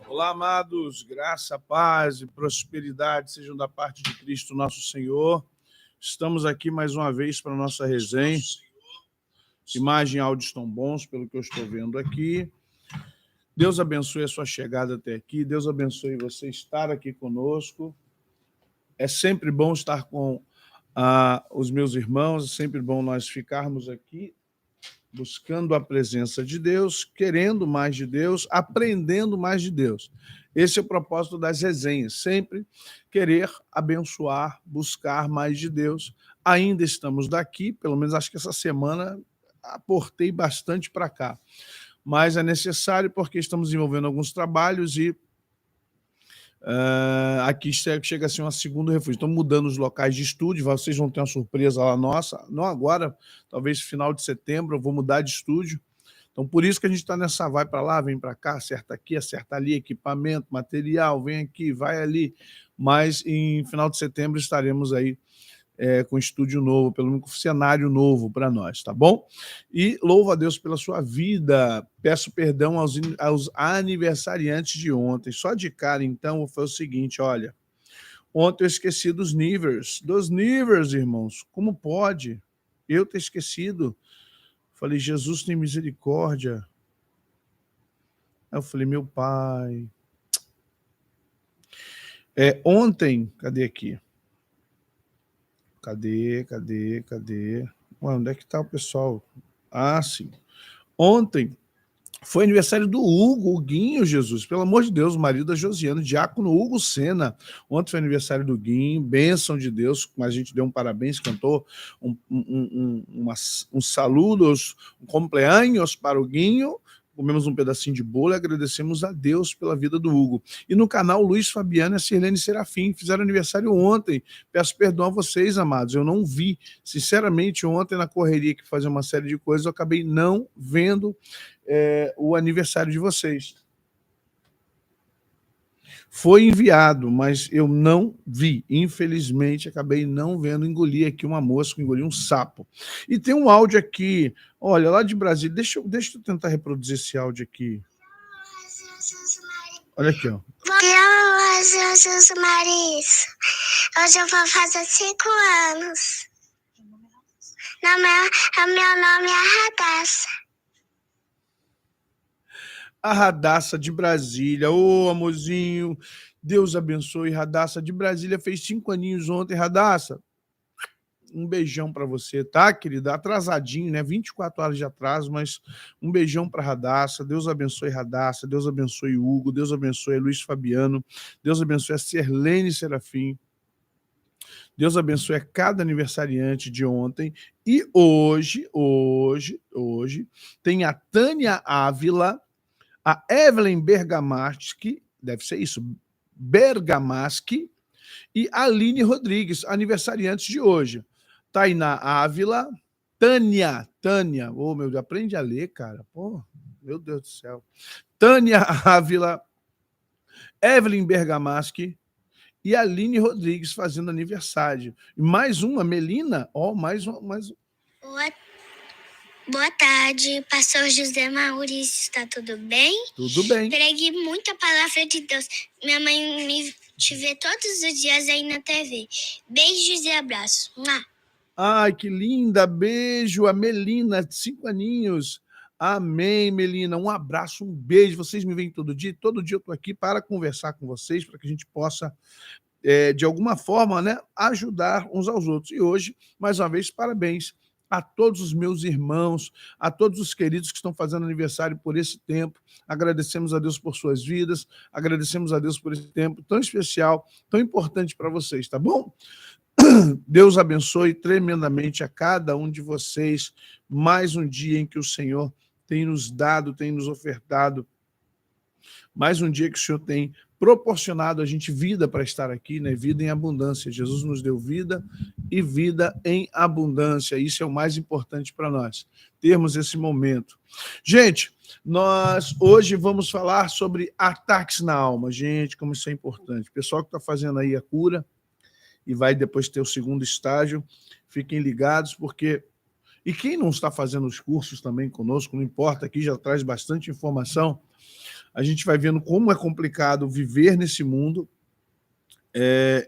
Olá, amados, graça, paz e prosperidade sejam da parte de Cristo nosso Senhor. Estamos aqui mais uma vez para a nossa resenha. Imagem e áudio estão bons, pelo que eu estou vendo aqui. Deus abençoe a sua chegada até aqui, Deus abençoe você estar aqui conosco. É sempre bom estar com os meus irmãos, é sempre bom nós ficarmos aqui buscando a presença de Deus, querendo mais de Deus, aprendendo mais de Deus. Esse é o propósito das resenhas, sempre querer abençoar, buscar mais de Deus. Ainda estamos daqui, pelo menos acho que essa semana aportei bastante para cá, mas é necessário porque estamos desenvolvendo alguns trabalhos e aqui chega a ser uma segunda refúgio. Estamos mudando os locais de estúdio, vocês vão ter uma surpresa lá nossa, não agora, talvez final de setembro eu vou mudar de estúdio. Então, por isso que a gente está nessa, vai para lá, vem para cá, acerta aqui, acerta ali, equipamento, material, vem aqui, vai ali. Mas em final de setembro estaremos aí com estúdio novo, pelo menos com cenário novo para nós, tá bom? E louvo a Deus pela sua vida. Peço perdão aos aniversariantes de ontem. Só de cara, então, foi o seguinte, olha, ontem eu esqueci dos níveis, irmãos. Como pode eu ter esquecido? Falei, Jesus tem misericórdia. Aí eu falei, meu pai. Ontem, cadê aqui? Cadê? Ué, onde é que está o pessoal? Ah, sim. Ontem foi aniversário do Hugo, o Guinho, Jesus. Pelo amor de Deus, o marido da Josiana, diácono Hugo Sena. Ontem foi aniversário do Guinho, bênção de Deus. A gente deu um parabéns, cantou um saludos, um cumpleaños para o Guinho. Comemos um pedacinho de bolo e agradecemos a Deus pela vida do Hugo. E no canal Luiz Fabiano e a Sirlene Serafim fizeram aniversário ontem. Peço perdão a vocês, amados, eu não vi. Sinceramente, ontem na correria que fazia uma série de coisas, eu acabei não vendo o aniversário de vocês. Foi enviado, mas eu não vi. Infelizmente, acabei não vendo. Engoli aqui uma mosca, engoli um sapo. E tem um áudio aqui, olha, lá de Brasília. Deixa eu tentar reproduzir esse áudio aqui. Olha aqui, ó. Bom dia, eu sou Marisa. Hoje eu vou fazer 5 anos. Meu nome é Radassa. A Radassa de Brasília. Ô, amorzinho, Deus abençoe. Radassa de Brasília fez 5 aninhos ontem. Radassa, um beijão para você, tá, querida? Atrasadinho, né? 24 horas de atraso, mas um beijão para Radassa. Deus abençoe Radassa, Deus abençoe Hugo, Deus abençoe Luiz Fabiano, Deus abençoe a Sirlene Serafim. Deus abençoe a cada aniversariante de ontem. E hoje, tem a Tânia Ávila, a Evelyn Bergamaschi, deve ser isso, Bergamaschi, e a Aline Rodrigues, aniversariantes de hoje. Tainá Ávila, Tânia, oh meu Deus, aprende a ler, cara, pô, meu Deus do céu. Tânia Ávila, Evelyn Bergamaschi e a Aline Rodrigues fazendo aniversário. E mais uma, Melina, mais uma. Boa tarde, pastor José Maurício, está tudo bem? Tudo bem. Pregue muita palavra de Deus. Minha mãe me vê todos os dias aí na TV. Beijos e abraços. Ai, que linda, beijo, a Melina, 5 aninhos. Amém, Melina, um abraço, um beijo. Vocês me veem todo dia eu estou aqui para conversar com vocês, para que a gente possa, de alguma forma, né, ajudar uns aos outros. E hoje, mais uma vez, parabéns a todos os meus irmãos, a todos os queridos que estão fazendo aniversário por esse tempo. Agradecemos a Deus por suas vidas, agradecemos a Deus por esse tempo tão especial, tão importante para vocês, tá bom? Deus abençoe tremendamente a cada um de vocês. Mais um dia em que o Senhor tem nos dado, tem nos ofertado. Mais um dia que o Senhor tem proporcionado a gente vida para estar aqui, né? Vida em abundância. Jesus nos deu vida e vida em abundância. Isso é o mais importante para nós, termos esse momento. Gente, nós hoje vamos falar sobre ataques na alma. Gente, como isso é importante. O pessoal que está fazendo aí a cura e vai depois ter o segundo estágio, fiquem ligados, porque... E quem não está fazendo os cursos também conosco, não importa, aqui já traz bastante informação. A gente vai vendo como é complicado viver nesse mundo,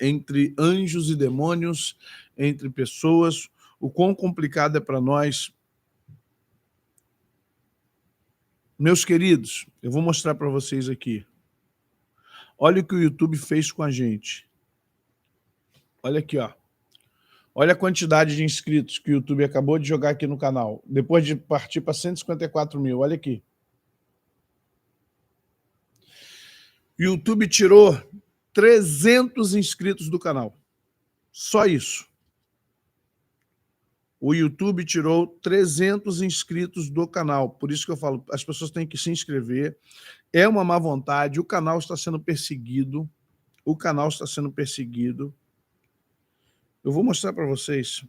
entre anjos e demônios, entre pessoas, o quão complicado é para nós. Meus queridos, eu vou mostrar para vocês aqui. Olha o que o YouTube fez com a gente. Olha aqui, ó. Olha a quantidade de inscritos que o YouTube acabou de jogar aqui no canal, depois de partir para 154 mil. Olha aqui. O YouTube tirou 300 inscritos do canal. Só isso. O YouTube tirou 300 inscritos do canal. Por isso que eu falo, as pessoas têm que se inscrever. É uma má vontade. O canal está sendo perseguido. O canal está sendo perseguido. Eu vou mostrar para vocês.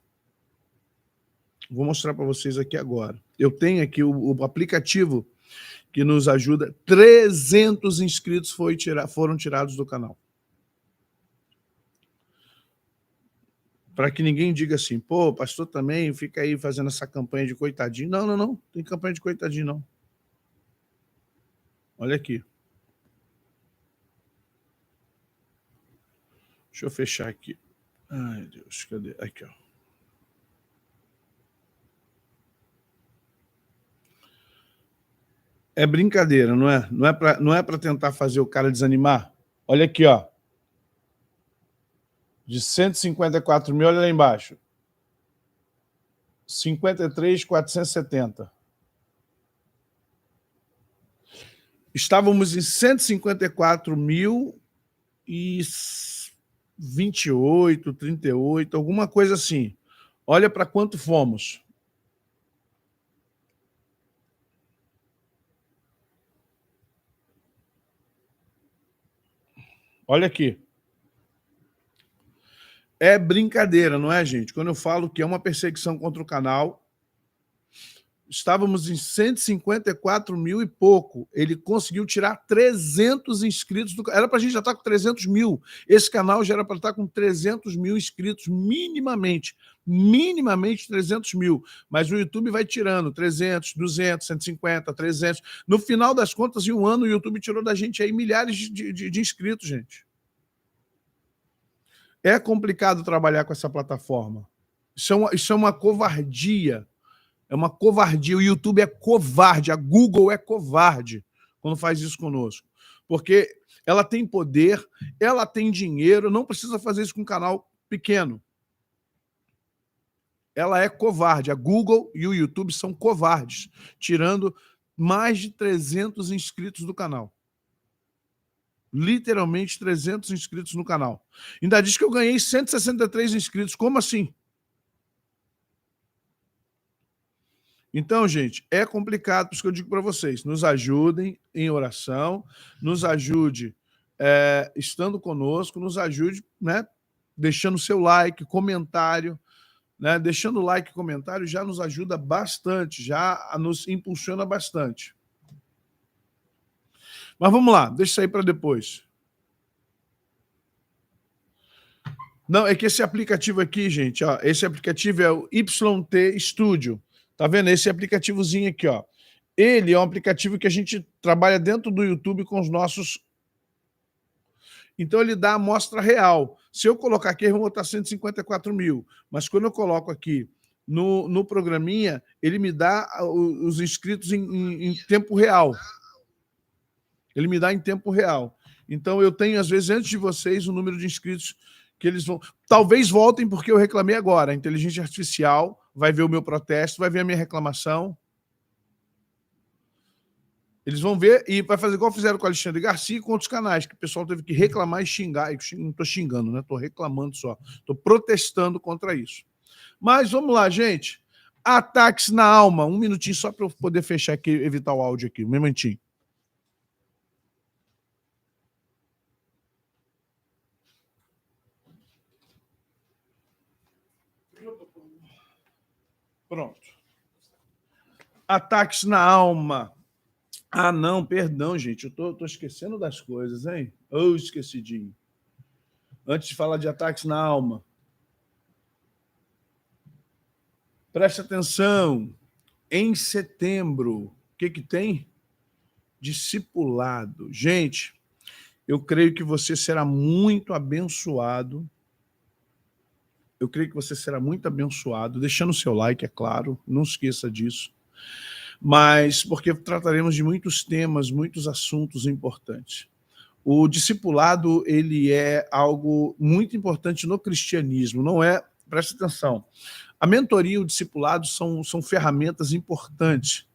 Vou mostrar para vocês aqui agora. Eu tenho aqui o aplicativo que nos ajuda. 300 inscritos foram tirados do canal. Para que ninguém diga assim, pô, pastor também fica aí fazendo essa campanha de coitadinho. Não, não, não. Tem campanha de coitadinho, não. Olha aqui. Deixa eu fechar aqui. Ai, Deus, cadê? Aqui, ó. É brincadeira, não é? Não é para tentar fazer o cara desanimar? Olha aqui, ó. De 154 mil, olha lá embaixo. 53.470. Estávamos em 154 mil e 28, 38, alguma coisa assim. Olha para quanto fomos. Olha aqui. É brincadeira, não é, gente? Quando eu falo que é uma perseguição contra o canal, estávamos em 154 mil e pouco. Ele conseguiu tirar 300 inscritos. Era para a gente já estar com 300 mil. Esse canal já era para estar com 300 mil inscritos, minimamente. Minimamente 300 mil. Mas o YouTube vai tirando 300, 200, 150, 300. No final das contas, em um ano, o YouTube tirou da gente aí milhares de inscritos, gente. É complicado trabalhar com essa plataforma. Isso é uma covardia. É uma covardia. O YouTube é covarde, a Google é covarde quando faz isso conosco. Porque ela tem poder, ela tem dinheiro, não precisa fazer isso com um canal pequeno. Ela é covarde. A Google e o YouTube são covardes, tirando mais de 300 inscritos do canal. Literalmente 300 inscritos no canal. Ainda diz que eu ganhei 163 inscritos. Como assim? Então, gente, é complicado, por isso que eu digo para vocês, nos ajudem em oração, nos ajude estando conosco, nos ajude, né, deixando seu like, comentário, né, deixando like e comentário já nos ajuda bastante, já nos impulsiona bastante. Mas vamos lá, deixa isso aí para depois. Não, é que esse aplicativo aqui, gente, ó, esse aplicativo é o YT Studio. Tá vendo? Esse aplicativozinho aqui, ó. Ele é um aplicativo que a gente trabalha dentro do YouTube com os nossos... Então, ele dá a amostra real. Se eu colocar aqui, eu vou botar 154 mil. Mas quando eu coloco aqui no programinha, ele me dá os inscritos em tempo real. Ele me dá em tempo real. Então, eu tenho, às vezes, antes de vocês, o número de inscritos que eles vão... Talvez voltem, porque eu reclamei agora. A inteligência artificial vai ver o meu protesto, vai ver a minha reclamação. Eles vão ver e vai fazer igual fizeram com o Alexandre Garcia e com outros canais, que o pessoal teve que reclamar e xingar. Não estou xingando, né? Estou reclamando só. Estou protestando contra isso. Mas vamos lá, gente. Ataques na alma. Um minutinho só para eu poder fechar aqui, evitar o áudio aqui. Um minutinho. Pronto. Ataques na alma. Ah, não, perdão, gente. Eu tô esquecendo das coisas, hein? Ô, esquecidinho. Antes de falar de ataques na alma. Preste atenção. Em setembro, o que tem? Discipulado. Gente, eu creio que você será muito abençoado. Eu creio que você será muito abençoado. Deixando o seu like, é claro. Não esqueça disso. Mas porque trataremos de muitos temas, muitos assuntos importantes. O discipulado, ele é algo muito importante no cristianismo, não é? Preste atenção. A mentoria e o discipulado são ferramentas importantes.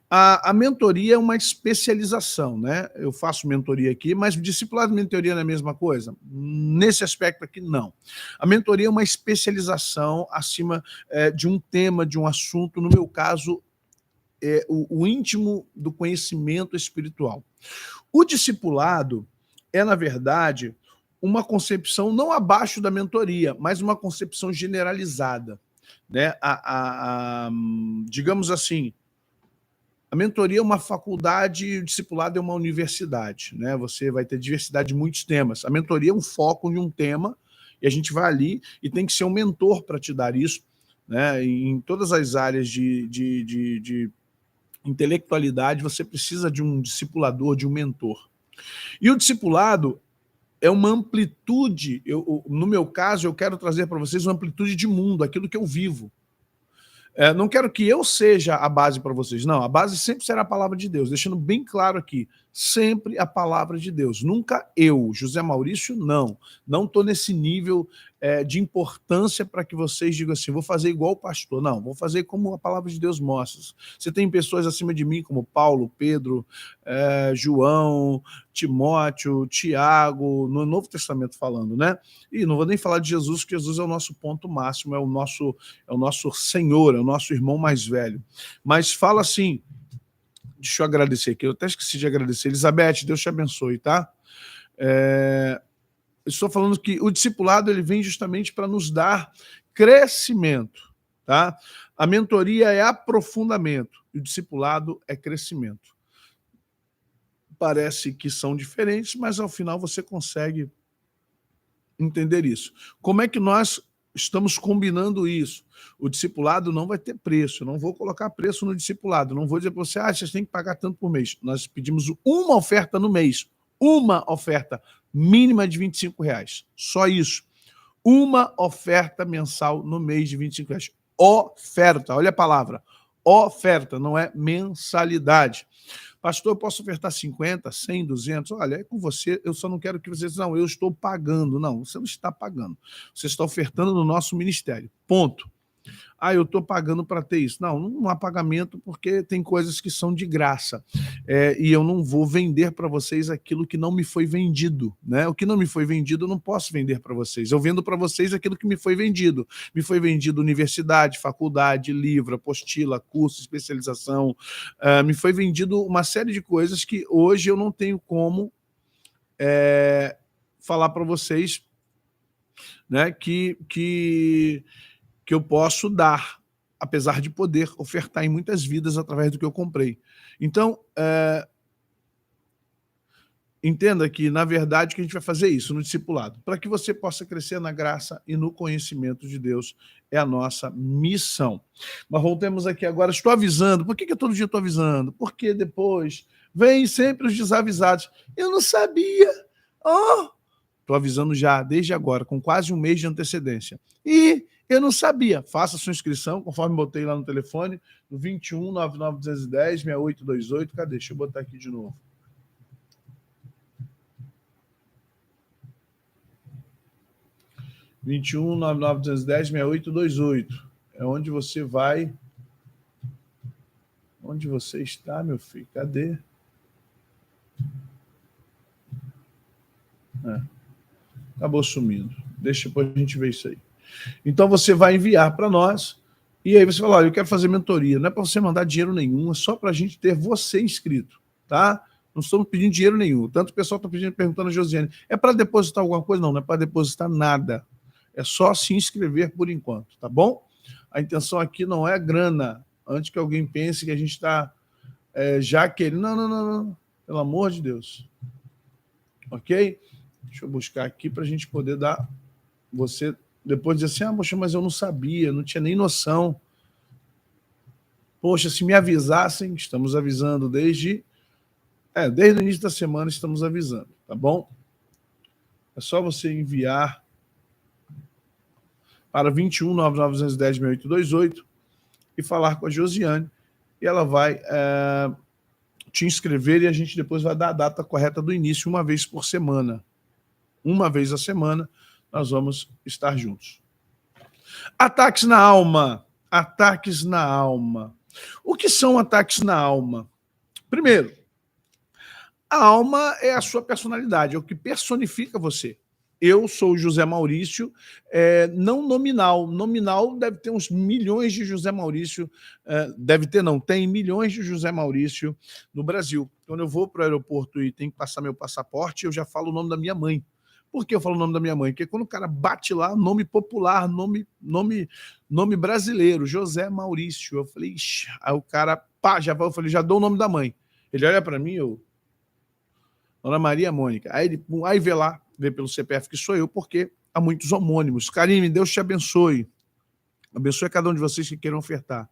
A mentoria é uma especialização, né? Eu faço mentoria aqui, mas discipulado e mentoria não é a mesma coisa? Nesse aspecto aqui, não. A mentoria é uma especialização acima de um tema, de um assunto, no meu caso, o íntimo do conhecimento espiritual. O discipulado é, na verdade, uma concepção não abaixo da mentoria, mas uma concepção generalizada, né? Digamos assim, a mentoria é uma faculdade e o discipulado é uma universidade, né? Você vai ter diversidade de muitos temas. A mentoria é um foco em um tema e a gente vai ali e tem que ser um mentor para te dar isso, né? Em todas as áreas de intelectualidade, você precisa de um discipulador, de um mentor. E o discipulado é uma amplitude, no meu caso, eu quero trazer para vocês uma amplitude de mundo, aquilo que eu vivo. Não quero que eu seja a base para vocês, não, a base sempre será a palavra de Deus, deixando bem claro aqui, sempre a palavra de Deus, nunca eu, José Maurício, não estou nesse nível de importância para que vocês digam assim, vou fazer igual o pastor, não, vou fazer como a palavra de Deus mostra. Você tem pessoas acima de mim, como Paulo, Pedro, João, Timóteo, Tiago, no Novo Testamento falando, né? E não vou nem falar de Jesus, porque Jesus é o nosso ponto máximo, é o nosso Senhor, é o nosso irmão mais velho. Mas fala assim, deixa eu agradecer aqui, eu até esqueci de agradecer. Elizabeth, Deus te abençoe, tá? Estou falando que o discipulado ele vem justamente para nos dar crescimento, tá? A mentoria é aprofundamento, e o discipulado é crescimento. Parece que são diferentes, mas ao final você consegue entender isso. Como é que nós estamos combinando isso? O discipulado não vai ter preço, eu não vou colocar preço no discipulado, não vou dizer para você, você tem que pagar tanto por mês. Nós pedimos uma oferta no mês, uma oferta mínima de R$25, só isso. Uma oferta mensal no mês de R$25. Oferta, olha a palavra, oferta, não é mensalidade. Pastor, eu posso ofertar 50, 100, 200? Olha, é com você, eu só não quero que você diga, não, eu estou pagando. Não, você não está pagando. Você está ofertando no nosso ministério. Ponto. eu estou pagando para ter isso. Não há pagamento, porque tem coisas que são de graça. E eu não vou vender para vocês aquilo que não me foi vendido, né? O que não me foi vendido, eu não posso vender para vocês. Eu vendo para vocês aquilo que me foi vendido. Me foi vendido universidade, faculdade, livro, apostila, curso, especialização. Me foi vendido uma série de coisas que hoje eu não tenho como falar para vocês, né, que eu posso dar, apesar de poder ofertar em muitas vidas através do que eu comprei. Então, entenda que, na verdade, que a gente vai fazer isso no discipulado, para que você possa crescer na graça e no conhecimento de Deus, é a nossa missão. Mas voltemos aqui agora, estou avisando. Por que todo dia estou avisando? Porque depois vem sempre os desavisados. Eu não sabia. Estou avisando já, desde agora, com quase um mês de antecedência. E eu não sabia. Faça sua inscrição, conforme botei lá no telefone, no 21 99 210 6828. Cadê? Deixa eu botar aqui de novo. 21 99 210 6828. É onde você vai. Onde você está, meu filho? Cadê? Acabou sumindo. Deixa depois a gente ver isso aí. Então você vai enviar para nós, e aí você fala: olha, eu quero fazer mentoria. Não é para você mandar dinheiro nenhum, é só para a gente ter você inscrito, tá? Não estamos pedindo dinheiro nenhum. Tanto o pessoal está perguntando a Josiane: é para depositar alguma coisa? Não é para depositar nada. É só se inscrever por enquanto, tá bom? A intenção aqui não é grana, antes que alguém pense que a gente está já querendo. Não. Pelo amor de Deus. Ok? Deixa eu buscar aqui para a gente poder dar. Você depois dizer assim: poxa, mas eu não sabia, não tinha nem noção. Poxa, se me avisassem, estamos avisando desde o início da semana, estamos avisando, tá bom? É só você enviar para 21 99 210 6828 e falar com a Josiane, e ela vai te inscrever, e a gente depois vai dar a data correta do início, uma vez por semana. Uma vez a semana, nós vamos estar juntos. Ataques na alma. Ataques na alma. O que são ataques na alma? Primeiro, a alma é a sua personalidade, é o que personifica você. Eu sou José Maurício, não nominal. Nominal deve ter uns milhões de José Maurício. Tem milhões de José Maurício no Brasil. Quando eu vou para o aeroporto e tenho que passar meu passaporte, eu já falo o nome da minha mãe. Por que eu falo o nome da minha mãe? Porque quando o cara bate lá, nome popular, nome brasileiro, José Maurício. Eu falei, ixi. Aí o cara, já dou o nome da mãe. Ele olha para mim, Dona Maria Mônica. Aí vê pelo CPF que sou eu, porque há muitos homônimos. Karine, Deus te abençoe. Abençoe cada um de vocês que queiram ofertar.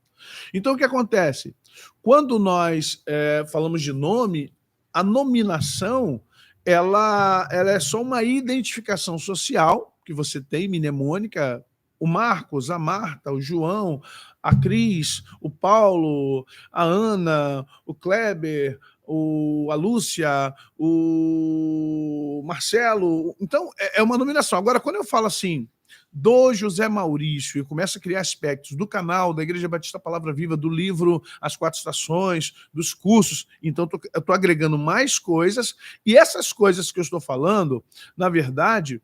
Então, o que acontece? Quando nós falamos de nome, a nominação ela é só uma identificação social que você tem, mnemônica. O Marcos, a Marta, o João, a Cris, o Paulo, a Ana, o Kleber, a Lúcia, o Marcelo. Então, é uma nominação. Agora, quando eu falo assim, do José Maurício, e começo a criar aspectos do canal, da Igreja Batista Palavra Viva, do livro As Quatro Estações, dos cursos, então eu estou agregando mais coisas, e essas coisas que eu estou falando, na verdade,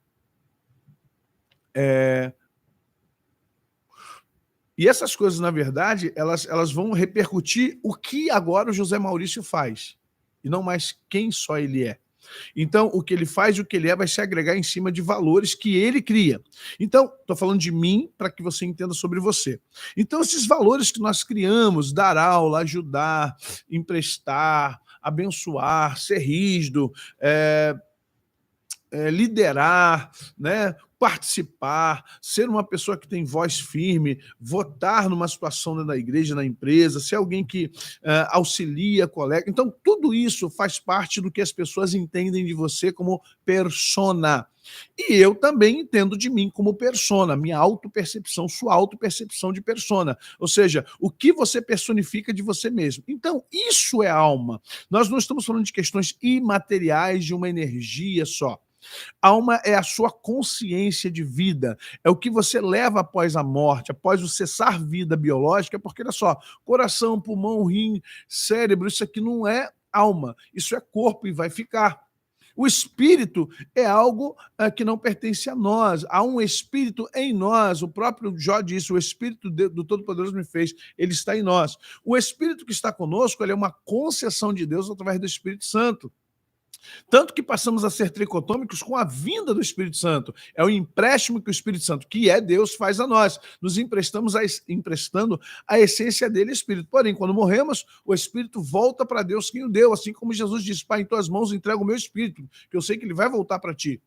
elas vão repercutir o que agora o José Maurício faz, e não mais quem só ele é. Então, o que ele faz e o que ele vai se agregar em cima de valores que ele cria. Então, estou falando de mim para que você entenda sobre você. Então, esses valores que nós criamos, dar aula, ajudar, emprestar, abençoar, ser rígido, liderar, né? Participar, ser uma pessoa que tem voz firme, votar numa situação dentro da igreja, na empresa, ser alguém que auxilia, colega. Então, tudo isso faz parte do que as pessoas entendem de você como persona. E eu também entendo de mim como persona, minha autopercepção, sua autopercepção de persona. Ou seja, o que você personifica de você mesmo. Então, isso é alma. Nós não estamos falando de questões imateriais de uma energia só. Alma é a sua consciência de vida, é o que você leva após a morte, após o cessar-vida biológica, porque, olha só, coração, pulmão, rim, cérebro, isso aqui não é alma, isso é corpo e vai ficar. O espírito é algo que não pertence a nós. Há um espírito em nós. O próprio Jó disse, o espírito do Todo-Poderoso me fez, ele está em nós. O espírito que está conosco, ele é uma concessão de Deus através do Espírito Santo. Tanto que passamos a ser tricotômicos com a vinda do Espírito Santo. É o empréstimo que o Espírito Santo, que é Deus, faz a nós. Nos emprestando a essência dele, Espírito. Porém, quando morremos, o Espírito volta para Deus quem o deu. Assim como Jesus disse, Pai, em tuas mãos entrego o meu Espírito, que eu sei que ele vai voltar para ti.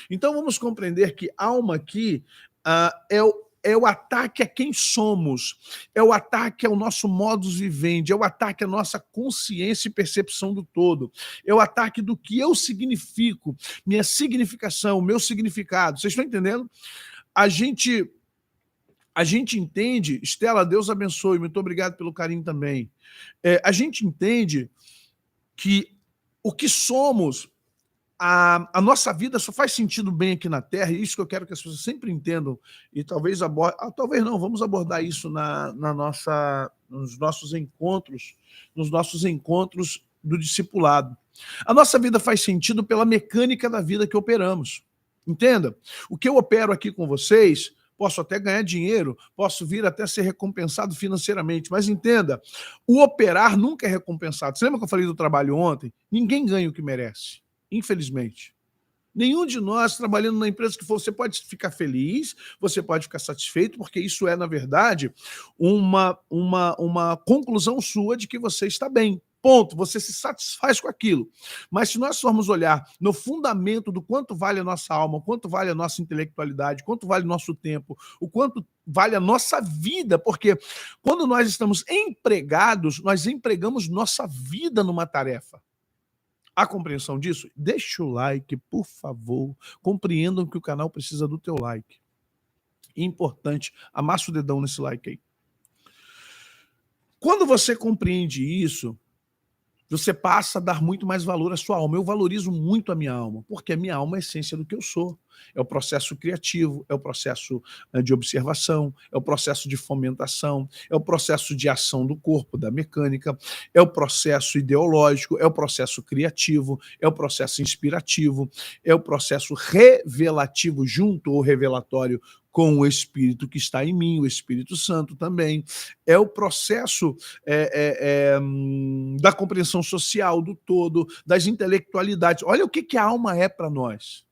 Então, vamos compreender que alma aqui é o ataque a quem somos, é o ataque ao nosso modus vivendi, é o ataque à nossa consciência e percepção do todo, é o ataque do que eu significo, minha significação, meu significado. Vocês estão entendendo? A gente entende, Estela, Deus abençoe, muito obrigado pelo carinho também. A gente entende que o que somos, a nossa vida só faz sentido bem aqui na Terra, e isso que eu quero que as pessoas sempre entendam, e talvez vamos abordar isso nos nossos encontros do discipulado. A nossa vida faz sentido pela mecânica da vida que operamos. Entenda? O que eu opero aqui com vocês, posso até ganhar dinheiro, posso vir até ser recompensado financeiramente, mas entenda, o operar nunca é recompensado. Você lembra que eu falei do trabalho ontem? Ninguém ganha o que merece. Infelizmente. Nenhum de nós trabalhando na empresa que for, você pode ficar feliz, você pode ficar satisfeito, porque isso é, na verdade, uma conclusão sua de que você está bem. Ponto. Você se satisfaz com aquilo. Mas se nós formos olhar no fundamento do quanto vale a nossa alma, o quanto vale a nossa intelectualidade, quanto vale o nosso tempo, o quanto vale a nossa vida, porque quando nós estamos empregados, nós empregamos nossa vida numa tarefa. A compreensão disso? Deixa o like, por favor. Compreendam que o canal precisa do teu like. Importante, amassa o dedão nesse like aí. Quando você compreende isso, você passa a dar muito mais valor à sua alma. Eu valorizo muito a minha alma, porque a minha alma é a essência do que eu sou. É o processo criativo, é o processo de observação, é o processo de fomentação, é o processo de ação do corpo, da mecânica, é o processo ideológico, é o processo criativo, é o processo inspirativo, é o processo revelativo junto ou revelatório com o Espírito que está em mim, o Espírito Santo também, é o processo da compreensão social do todo, das intelectualidades. Olha o que a alma é para nós.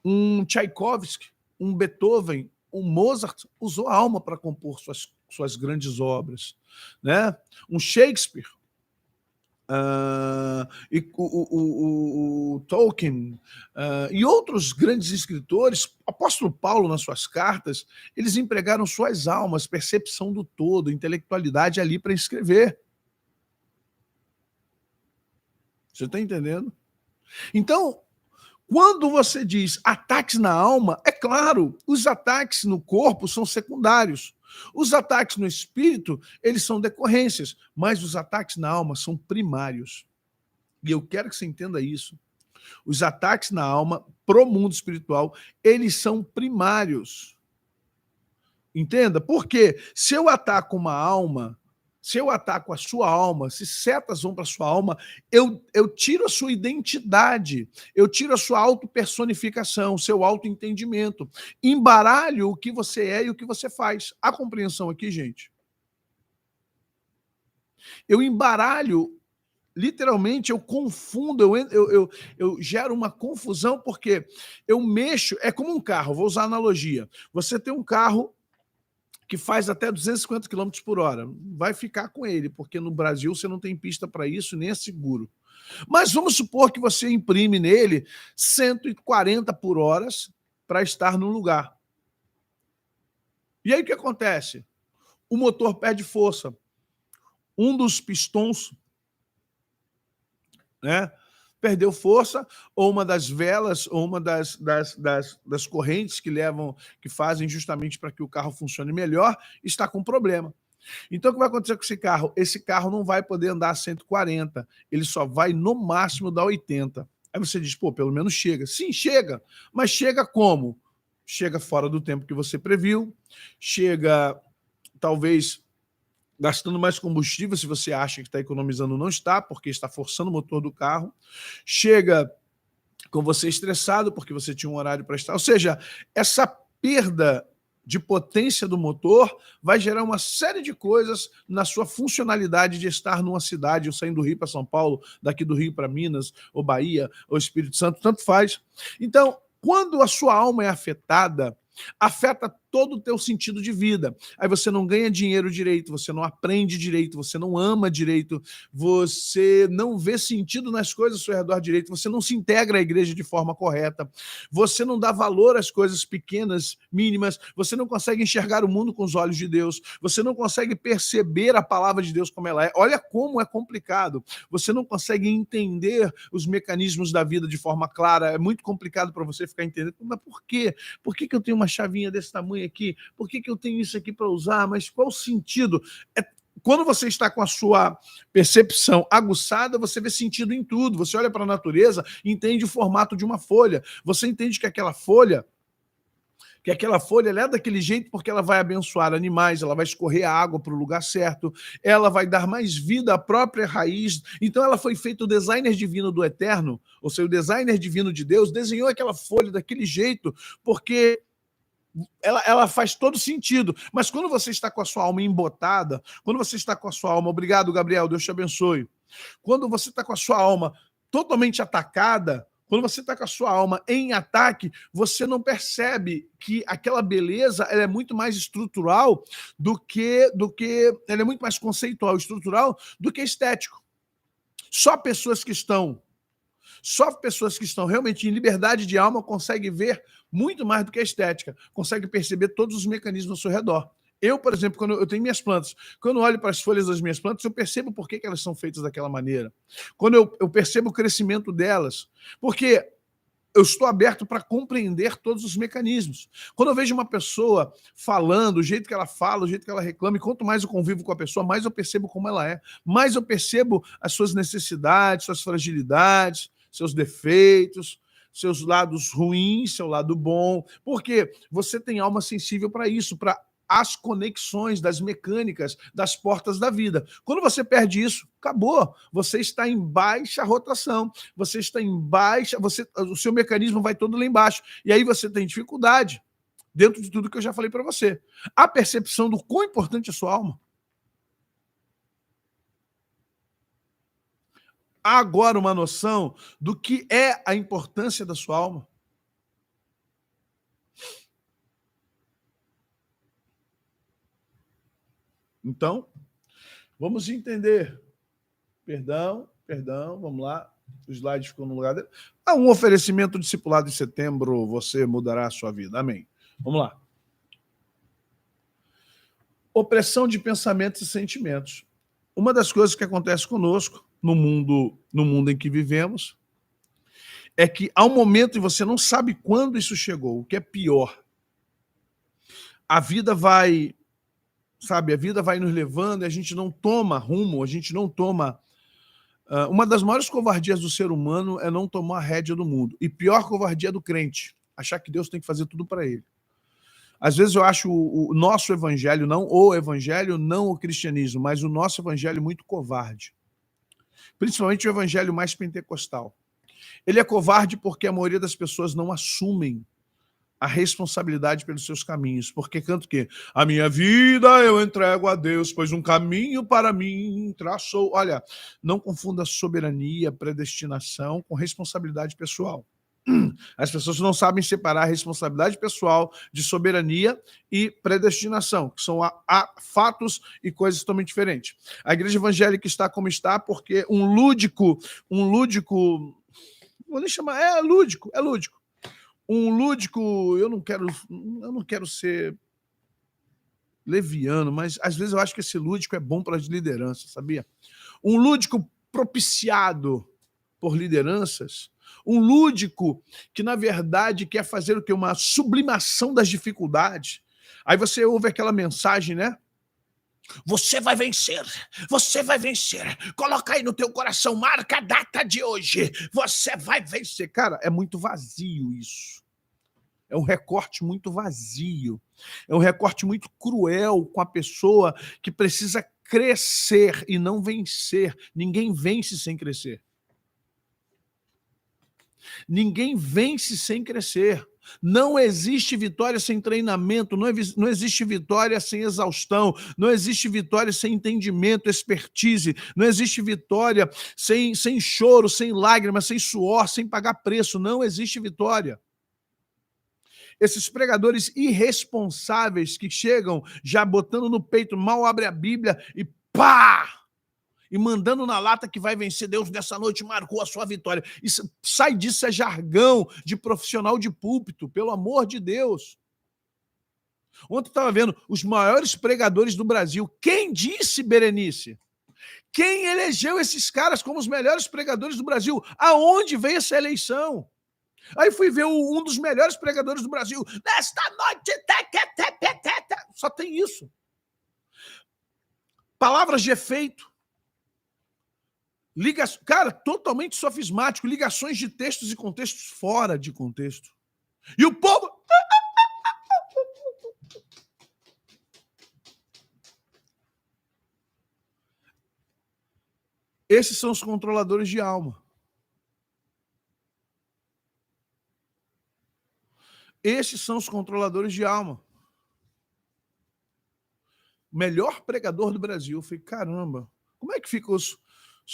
Um Tchaikovsky, um Beethoven, um Mozart usou a alma para compor suas grandes obras. Né? Um Shakespeare, o Tolkien e outros grandes escritores, apóstolo Paulo nas suas cartas, eles empregaram suas almas, percepção do todo, intelectualidade ali para escrever. Você está entendendo? Então, quando você diz ataques na alma, é claro, os ataques no corpo são secundários. Os ataques no espírito, eles são decorrências, mas os ataques na alma são primários. E eu quero que você entenda isso. Os ataques na alma, pro mundo espiritual, eles são primários. Entenda? Porque se eu ataco uma alma, se eu ataco a sua alma, se setas vão para a sua alma, eu tiro a sua identidade, eu tiro a sua autopersonificação, seu autoentendimento, embaralho o que você é e o que você faz. A compreensão aqui, gente? Eu embaralho, literalmente, eu confundo, eu gero uma confusão, porque eu mexo, é como um carro, vou usar a analogia. Você tem um carro que faz até 250 km por hora. Vai ficar com ele, porque no Brasil você não tem pista para isso, nem é seguro. Mas vamos supor que você imprime nele 140 por hora para estar no lugar. E aí o que acontece? O motor perde força. Um dos pistões, né, perdeu força, ou uma das velas, ou uma das correntes que fazem justamente para que o carro funcione melhor, está com problema. Então, o que vai acontecer com esse carro? Esse carro não vai poder andar a 140, ele só vai, no máximo, dar 80. Aí você diz, pô, pelo menos chega. Sim, chega. Mas chega como? Chega fora do tempo que você previu, chega, talvez, gastando mais combustível, se você acha que está economizando, não está, porque está forçando o motor do carro. Chega com você estressado, porque você tinha um horário para estar. Ou seja, essa perda de potência do motor vai gerar uma série de coisas na sua funcionalidade de estar numa cidade, ou saindo do Rio para São Paulo, daqui do Rio para Minas, ou Bahia, ou Espírito Santo, tanto faz. Então, quando a sua alma é afetada, afeta todo o teu sentido de vida. Aí você não ganha dinheiro direito, você não aprende direito, você não ama direito, você não vê sentido nas coisas ao seu redor direito, você não se integra à igreja de forma correta, você não dá valor às coisas pequenas, mínimas, você não consegue enxergar o mundo com os olhos de Deus, você não consegue perceber a palavra de Deus como ela é. Olha como é complicado. Você não consegue entender os mecanismos da vida de forma clara. É muito complicado para você ficar entendendo. Mas por quê? Por que eu tenho uma chavinha desse tamanho aqui? Por que eu tenho isso aqui para usar? Mas qual o sentido? Quando você está com a sua percepção aguçada, você vê sentido em tudo. Você olha para a natureza e entende o formato de uma folha. Você entende que aquela folha ela é daquele jeito porque ela vai abençoar animais, ela vai escorrer a água para o lugar certo, ela vai dar mais vida à própria raiz. Então ela foi feita, o designer divino do Eterno, ou seja, o designer divino de Deus, desenhou aquela folha daquele jeito porque ela faz todo sentido. Mas quando você está com a sua alma embotada, quando você está com a sua alma... Obrigado, Gabriel, Deus te abençoe. Quando você está com a sua alma totalmente atacada, quando você está com a sua alma em ataque, você não percebe que aquela beleza ela é muito mais estrutural do que ela é muito mais conceitual, estrutural do que estético. Só pessoas que estão realmente em liberdade de alma conseguem ver muito mais do que a estética, conseguem perceber todos os mecanismos ao seu redor. Eu, por exemplo, quando eu tenho minhas plantas, quando eu olho para as folhas das minhas plantas, eu percebo por que elas são feitas daquela maneira. Quando eu percebo o crescimento delas, porque eu estou aberto para compreender todos os mecanismos. Quando eu vejo uma pessoa falando, o jeito que ela fala, o jeito que ela reclama, e quanto mais eu convivo com a pessoa, mais eu percebo como ela é, mais eu percebo as suas necessidades, suas fragilidades, seus defeitos, seus lados ruins, seu lado bom, porque você tem alma sensível para isso, para as conexões das mecânicas das portas da vida. Quando você perde isso, acabou. Você está em baixa rotação, você está em baixa, o seu mecanismo vai todo lá embaixo. E aí você tem dificuldade, dentro de tudo que eu já falei para você. A percepção do quão importante é a sua alma. Há agora uma noção do que é a importância da sua alma. Então, vamos entender. Perdão, vamos lá. O slide ficou no lugar dele. Há um oferecimento discipulado em setembro, você mudará a sua vida. Amém. Vamos lá. Opressão de pensamentos e sentimentos. Uma das coisas que acontece conosco no mundo em que vivemos é que há um momento e você não sabe quando isso chegou, o que é pior. A vida vai nos levando e a gente não toma rumo, a gente não toma... Uma das maiores covardias do ser humano é não tomar a rédea do mundo. E pior covardia é do crente, achar que Deus tem que fazer tudo para ele. Às vezes eu acho o nosso evangelho, não o cristianismo, mas o nosso evangelho muito covarde. Principalmente o evangelho mais pentecostal. Ele é covarde porque a maioria das pessoas não assumem a responsabilidade pelos seus caminhos. Porque canto que a minha vida eu entrego a Deus, pois um caminho para mim traçou. Olha, não confunda soberania, predestinação com responsabilidade pessoal. As pessoas não sabem separar a responsabilidade pessoal de soberania e predestinação, que são fatos e coisas totalmente diferentes. A igreja evangélica está como está porque um lúdico, vou nem chamar, é lúdico. Um lúdico, eu não quero ser leviano, mas às vezes eu acho que esse lúdico é bom para as lideranças, sabia? Um lúdico propiciado por lideranças, um lúdico que, na verdade, quer fazer o quê? Uma sublimação das dificuldades. Aí você ouve aquela mensagem, né? Você vai vencer, você vai vencer. Coloca aí no teu coração, marca a data de hoje. Você vai vencer. Cara, é muito vazio isso. É um recorte muito vazio. É um recorte muito cruel com a pessoa que precisa crescer e não vencer. Ninguém vence sem crescer. Ninguém vence sem crescer. Não existe vitória sem treinamento, não existe vitória sem exaustão, não existe vitória sem entendimento, expertise, não existe vitória sem choro, sem lágrimas, sem suor, sem pagar preço, não existe vitória. Esses pregadores irresponsáveis que chegam já botando no peito, mal abre a Bíblia e pá! E mandando na lata que vai vencer, Deus nessa noite marcou a sua vitória. Isso, sai disso, é jargão de profissional de púlpito, pelo amor de Deus. Ontem eu estava vendo os maiores pregadores do Brasil. Quem disse, Berenice? Quem elegeu esses caras como os melhores pregadores do Brasil? Aonde veio essa eleição? Aí fui ver um dos melhores pregadores do Brasil. Nesta noite, só tem isso. Palavras de efeito. Cara, totalmente sofismático, ligações de textos e contextos fora de contexto. E o povo... Esses são os controladores de alma. Esses são os controladores de alma. O melhor pregador do Brasil. Eu falei, caramba, como é que ficam os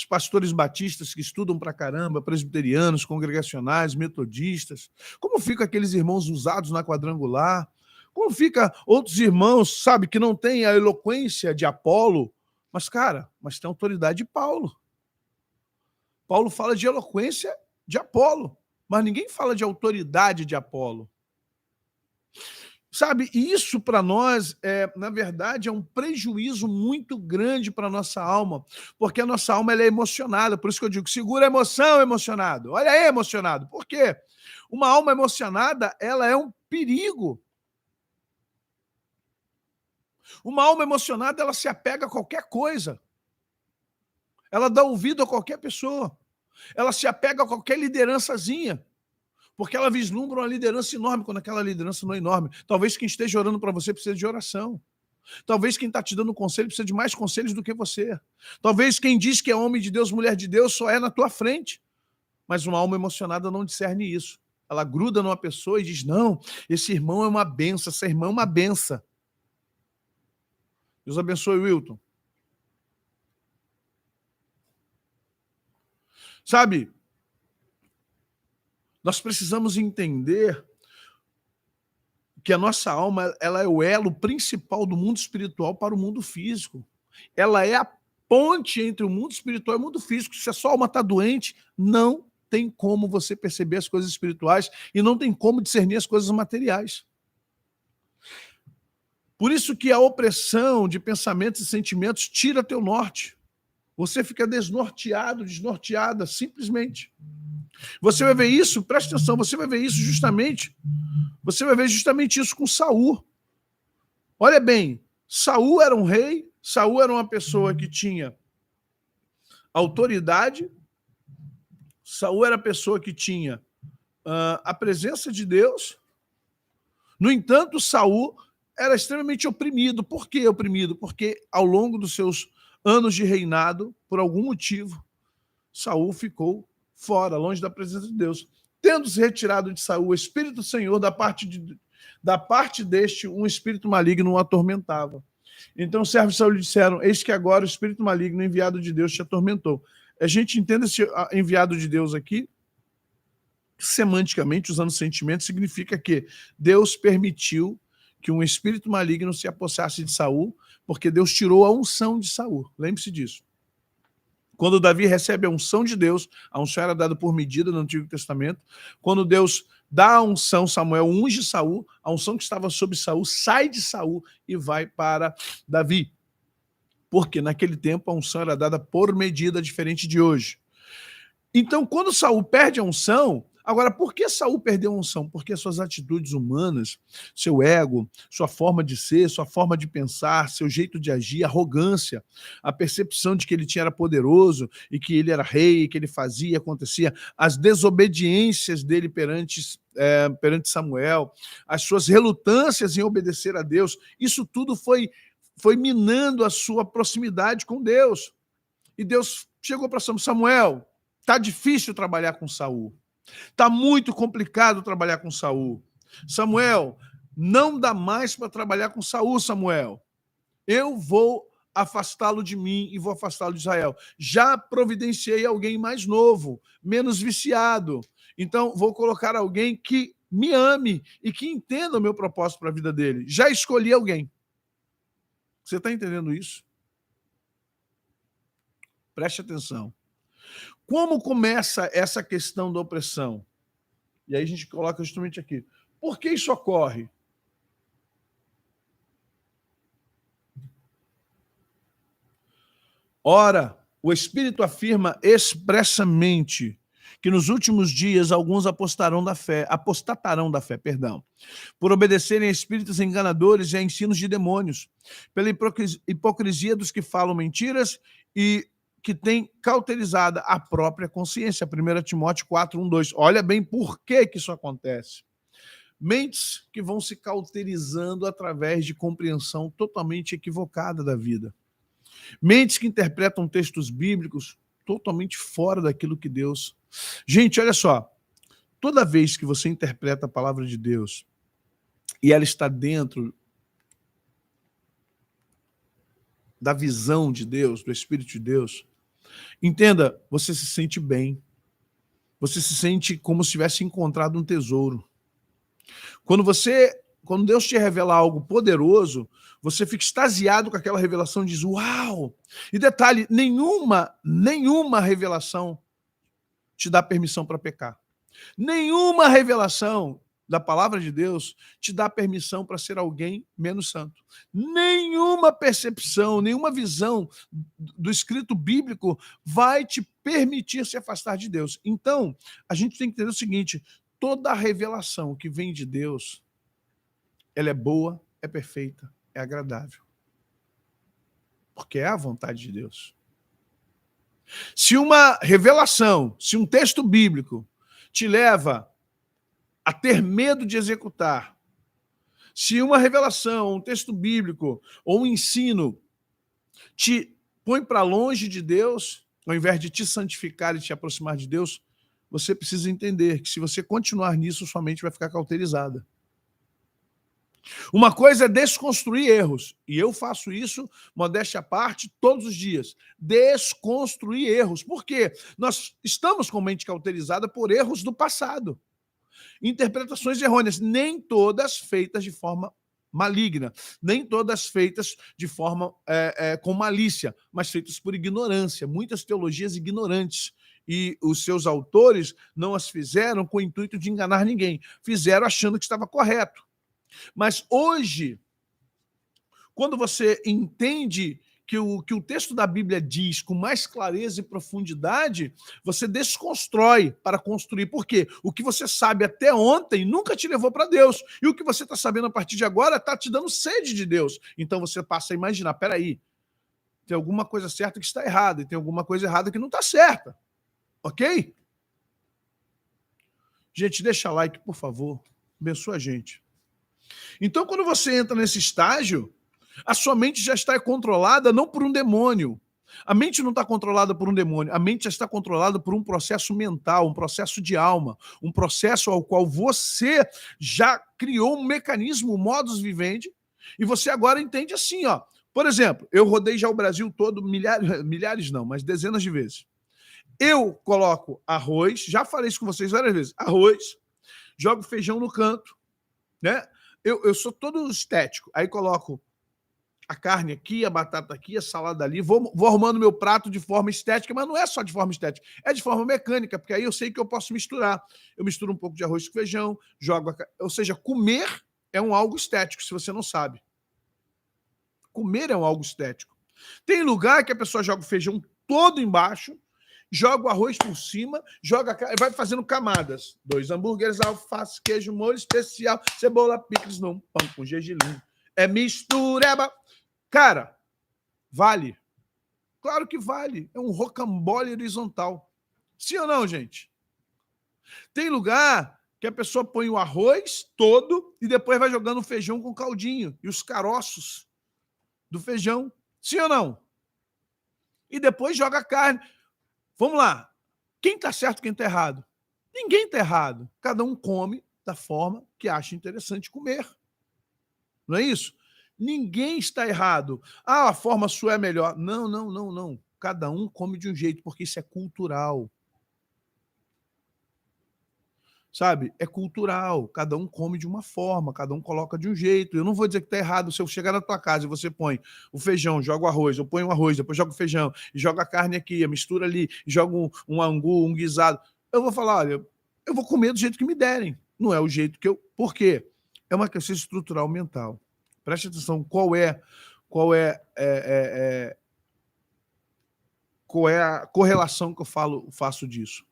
pastores batistas que estudam pra caramba, presbiterianos, congregacionais, metodistas? Como ficam aqueles irmãos usados na quadrangular? Como fica outros irmãos, sabe, que não têm a eloquência de Apolo, mas, cara, mas tem a autoridade de Paulo. Paulo fala de eloquência de Apolo, mas ninguém fala de autoridade de Apolo. Sabe, isso para nós, na verdade, é um prejuízo muito grande para a nossa alma, porque a nossa alma ela é emocionada, por isso que eu digo, segura a emoção, emocionado. Olha aí, emocionado. Por quê? Uma alma emocionada, ela é um perigo. Uma alma emocionada, ela se apega a qualquer coisa. Ela dá ouvido a qualquer pessoa. Ela se apega a qualquer liderançazinha. Porque ela vislumbra uma liderança enorme, quando aquela liderança não é enorme. Talvez quem esteja orando para você precise de oração. Talvez quem está te dando conselho precisa de mais conselhos do que você. Talvez quem diz que é homem de Deus, mulher de Deus, só é na tua frente. Mas uma alma emocionada não discerne isso. Ela gruda numa pessoa e diz, não, esse irmão é uma benção, essa irmã é uma benção. Deus abençoe, Wilton. Sabe, nós precisamos entender que a nossa alma ela é o elo principal do mundo espiritual para o mundo físico. Ela é a ponte entre o mundo espiritual e o mundo físico. Se a sua alma está doente, não tem como você perceber as coisas espirituais e não tem como discernir as coisas materiais. Por isso que a opressão de pensamentos e sentimentos tira teu norte. Você fica desnorteado, desnorteada, simplesmente. Você vai ver isso, presta atenção, você vai ver isso justamente isso com Saul. Olha bem, Saul era um rei, Saul era uma pessoa que tinha autoridade, Saul era a pessoa que tinha a presença de Deus. No entanto, Saul era extremamente oprimido. Por que oprimido? Porque ao longo dos seus anos de reinado, por algum motivo, Saul ficou fora, longe da presença de Deus. Tendo-se retirado de Saul o Espírito do Senhor, da parte deste, um espírito maligno o atormentava. Então os servos de Saul lhe disseram, eis que agora o espírito maligno enviado de Deus te atormentou. A gente entende esse enviado de Deus aqui, semanticamente, usando sentimento, significa que Deus permitiu que um espírito maligno se apossasse de Saul, porque Deus tirou a unção de Saul. Lembre-se disso. Quando Davi recebe a unção de Deus, a unção era dada por medida no Antigo Testamento. Quando Deus dá a unção, Samuel unge Saul, a unção que estava sobre Saul sai de Saul e vai para Davi. Porque naquele tempo a unção era dada por medida, diferente de hoje. Então, quando Saul perde a unção, Agora, por que Saul perdeu a unção? Porque suas atitudes humanas, seu ego, sua forma de ser, sua forma de pensar, seu jeito de agir, arrogância, a percepção de que ele era poderoso e que ele era rei, e que ele fazia, acontecia, as desobediências dele perante Samuel, as suas relutâncias em obedecer a Deus, isso tudo foi minando a sua proximidade com Deus. E Deus chegou para Samuel, está difícil trabalhar com Saul. Está muito complicado trabalhar com Saul. Samuel, não dá mais para trabalhar com Saul, Samuel. Eu vou afastá-lo de mim e vou afastá-lo de Israel. Já providenciei alguém mais novo, menos viciado. Então, vou colocar alguém que me ame e que entenda o meu propósito para a vida dele. Já escolhi alguém. Você está entendendo isso? Preste atenção. Como começa essa questão da opressão? E aí a gente coloca justamente aqui. Por que isso ocorre? Ora, o Espírito afirma expressamente que nos últimos dias alguns apostatarão da fé, por obedecerem a espíritos enganadores e a ensinos de demônios, pela hipocrisia dos que falam mentiras e que tem cauterizada a própria consciência. 1 Timóteo 4, 1, 2. Olha bem por que isso acontece. Mentes que vão se cauterizando através de compreensão totalmente equivocada da vida. Mentes que interpretam textos bíblicos totalmente fora daquilo que Deus... Gente, olha só. Toda vez que você interpreta a palavra de Deus e ela está dentro da visão de Deus, do Espírito de Deus, entenda, você se sente bem. Você se sente como se tivesse encontrado um tesouro. Quando Deus te revela algo poderoso, você fica extasiado com aquela revelação e diz, uau! E detalhe, nenhuma revelação te dá permissão para pecar. Nenhuma revelação da palavra de Deus te dá permissão para ser alguém menos santo. Nenhuma percepção, nenhuma visão do escrito bíblico vai te permitir se afastar de Deus. Então, a gente tem que entender o seguinte, toda revelação que vem de Deus, ela é boa, é perfeita, é agradável. Porque é a vontade de Deus. Se uma revelação, se um texto bíblico te leva a ter medo de executar, se uma revelação, um texto bíblico ou um ensino te põe para longe de Deus, ao invés de te santificar e te aproximar de Deus, você precisa entender que se você continuar nisso, sua mente vai ficar cauterizada. Uma coisa é desconstruir erros, e eu faço isso, modéstia à parte, todos os dias. Desconstruir erros. Por quê? Nós estamos com mente cauterizada por erros do passado. Interpretações errôneas, nem todas feitas de forma maligna, nem todas feitas de forma com malícia, mas feitas por ignorância, muitas teologias ignorantes. E os seus autores não as fizeram com o intuito de enganar ninguém, fizeram achando que estava correto. Mas hoje, quando você entende que o texto da Bíblia diz com mais clareza e profundidade, você desconstrói para construir. Por quê? O que você sabe até ontem nunca te levou para Deus. E o que você está sabendo a partir de agora está te dando sede de Deus. Então você passa a imaginar, peraí, tem alguma coisa certa que está errada e tem alguma coisa errada que não está certa. Ok? Gente, deixa like, por favor. Abençoa a gente. Então, quando você entra nesse estágio, a sua mente já está controlada não por um demônio. A mente não está controlada por um demônio. A mente já está controlada por um processo mental, um processo de alma, um processo ao qual você já criou um mecanismo, um modus vivendi, e você agora entende assim, ó. Por exemplo, eu rodei já o Brasil todo, milhares não, mas dezenas de vezes. Eu coloco arroz, já falei isso com vocês várias vezes, arroz, jogo feijão no canto, né? Eu sou todo estético, aí coloco a carne aqui, a batata aqui, a salada ali, vou arrumando meu prato de forma estética, mas não é só de forma estética, é de forma mecânica, porque aí eu sei que eu posso misturar. Eu misturo um pouco de arroz com feijão, jogo ou seja, comer é algo estético, se você não sabe. Comer é algo estético. Tem lugar que a pessoa joga o feijão todo embaixo joga o arroz por cima, vai fazendo camadas. 2 hambúrgueres, alface, queijo, molho especial, cebola, picles num pão com gergelim. É mistureba. Cara, vale. Claro que vale. É um rocambole horizontal. Sim ou não, gente? Tem lugar que a pessoa põe o arroz todo e depois vai jogando o feijão com caldinho e os caroços do feijão. Sim ou não? E depois joga a carne. Vamos lá. Quem está certo, quem está errado? Ninguém está errado. Cada um come da forma que acha interessante comer. Não é isso? Ninguém está errado. Ah, a forma sua é melhor. Não, não, não, não. Cada um come de um jeito, porque isso é cultural. Sabe? É cultural. Cada um come de uma forma, cada um coloca de um jeito. Eu não vou dizer que está errado. Se eu chegar na tua casa e você põe o feijão, joga o arroz, eu ponho o arroz, depois jogo o feijão, e joga a carne aqui, a mistura ali, joga um angu, um guisado. Eu vou falar, olha, eu vou comer do jeito que me derem. Não é o jeito que eu... Por quê? É uma questão estrutural mental. Preste atenção, qual é a correlação que eu faço disso.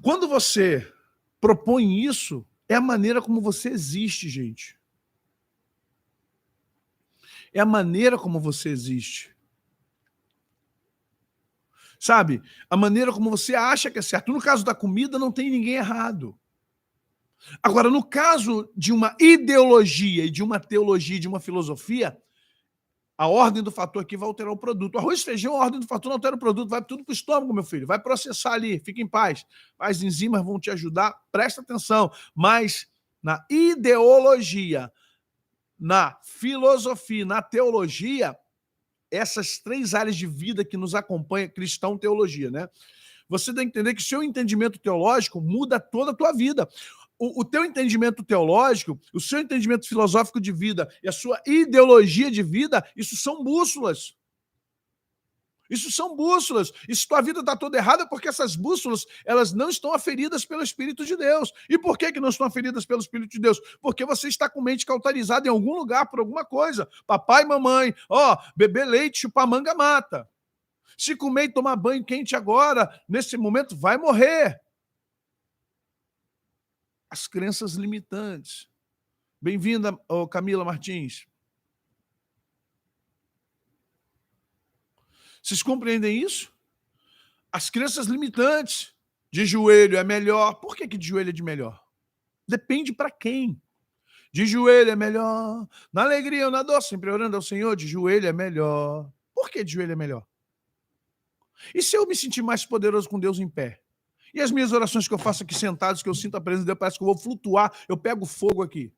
Quando você propõe isso, é a maneira como você existe, gente. É a maneira como você existe. Sabe? A maneira como você acha que é certo. No caso da comida, não tem ninguém errado. Agora, no caso de uma ideologia e de uma teologia, de uma filosofia, a ordem do fator aqui vai alterar o produto. Arroz e feijão, a ordem do fator não altera o produto, vai tudo para o estômago, meu filho. Vai processar ali, fica em paz. As enzimas vão te ajudar, presta atenção. Mas na ideologia, na filosofia, na teologia, essas 3 áreas de vida que nos acompanham, cristão, teologia, né? Você tem que entender que o seu entendimento teológico muda toda a tua vida. O teu entendimento teológico, o seu entendimento filosófico de vida e a sua ideologia de vida, isso são bússolas. Isso são bússolas. E se tua vida está toda errada, é porque essas bússolas, elas não estão aferidas pelo Espírito de Deus. E por que não estão aferidas pelo Espírito de Deus? Porque você está com mente cauterizada em algum lugar por alguma coisa. Papai, mamãe, beber leite, chupar manga mata. Se comer e tomar banho quente agora, nesse momento, vai morrer. As crenças limitantes. Bem-vinda, Camila Martins. Vocês compreendem isso? As crenças limitantes. De joelho é melhor. Por que de joelho é de melhor? Depende para quem. De joelho é melhor. Na alegria ou na dor, sempre orando ao Senhor, de joelho é melhor. Por que de joelho é melhor? E se eu me sentir mais poderoso com Deus em pé? E as minhas orações que eu faço aqui sentados, que eu sinto a presença de Deus, parece que eu vou flutuar, eu pego fogo aqui.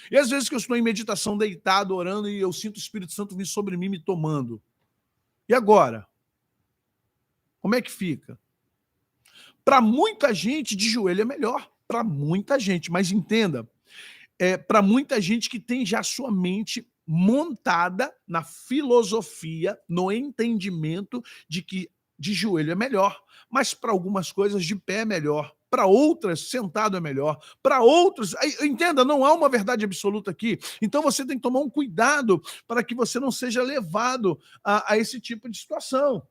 E às vezes que eu estou em meditação, deitado, orando, e eu sinto o Espírito Santo vir sobre mim, me tomando. E agora? Como é que fica? Para muita gente, de joelho é melhor. Para muita gente, mas entenda, para muita gente que tem já sua mente montada na filosofia, no entendimento de que de joelho é melhor, mas para algumas coisas de pé é melhor, para outras sentado é melhor, para outros, entenda, não há uma verdade absoluta aqui, então você tem que tomar um cuidado para que você não seja levado a esse tipo de situação.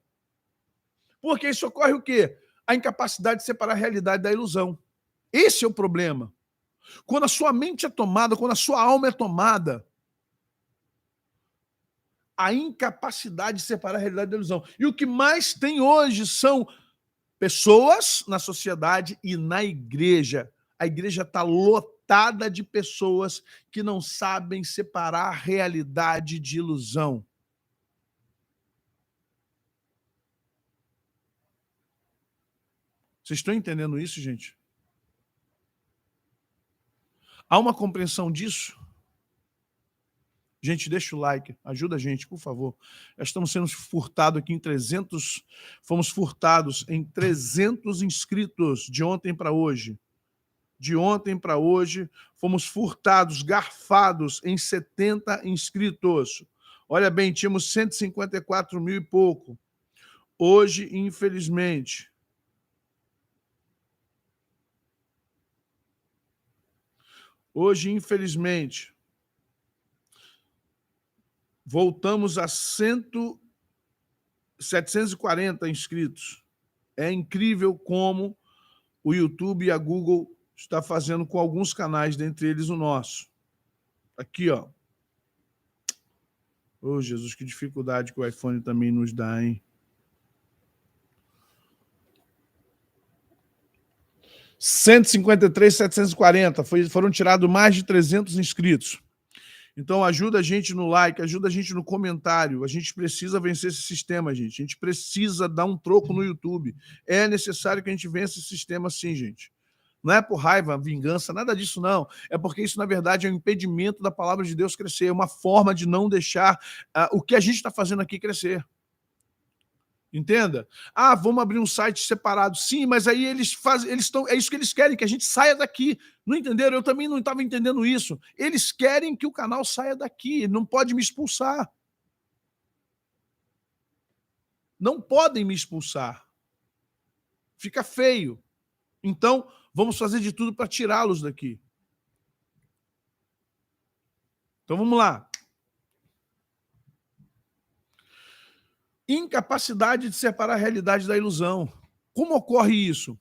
Porque isso ocorre o quê? A incapacidade de separar a realidade da ilusão. Esse é o problema. Quando a sua mente é tomada, quando a sua alma é tomada, a incapacidade de separar a realidade da ilusão. E o que mais tem hoje são pessoas na sociedade e na igreja. A igreja está lotada de pessoas que não sabem separar realidade de ilusão. Vocês estão entendendo isso, gente? Há uma compreensão disso? Gente, deixa o like, ajuda a gente, por favor. Já estamos sendo furtados aqui em 300, fomos furtados em 300 inscritos de ontem para hoje. De ontem para hoje, fomos furtados, garfados em 70 inscritos. Olha bem, tínhamos 154 mil e pouco. Hoje, infelizmente, voltamos a 740 inscritos. É incrível como o YouTube e a Google está fazendo com alguns canais, dentre eles o nosso. Aqui, ó. Ô, Jesus, que dificuldade que o iPhone também nos dá, hein? 153, 740. Foram tirados mais de 300 inscritos. Então, ajuda a gente no like, ajuda a gente no comentário. A gente precisa vencer esse sistema, gente. A gente precisa dar um troco no YouTube. É necessário que a gente vença esse sistema sim, gente. Não é por raiva, vingança, nada disso, não. É porque isso, na verdade, é um impedimento da palavra de Deus crescer. É uma forma de não deixar o que a gente está fazendo aqui crescer. Entenda? Ah, vamos abrir um site separado. Sim, mas aí eles fazem, é isso que eles querem, que a gente saia daqui. Não entenderam? Eu também não estava entendendo isso. Eles querem que o canal saia daqui, não pode me expulsar. Não podem me expulsar. Fica feio. Então, vamos fazer de tudo para tirá-los daqui. Então, vamos lá. Incapacidade de separar a realidade da ilusão. Como ocorre isso?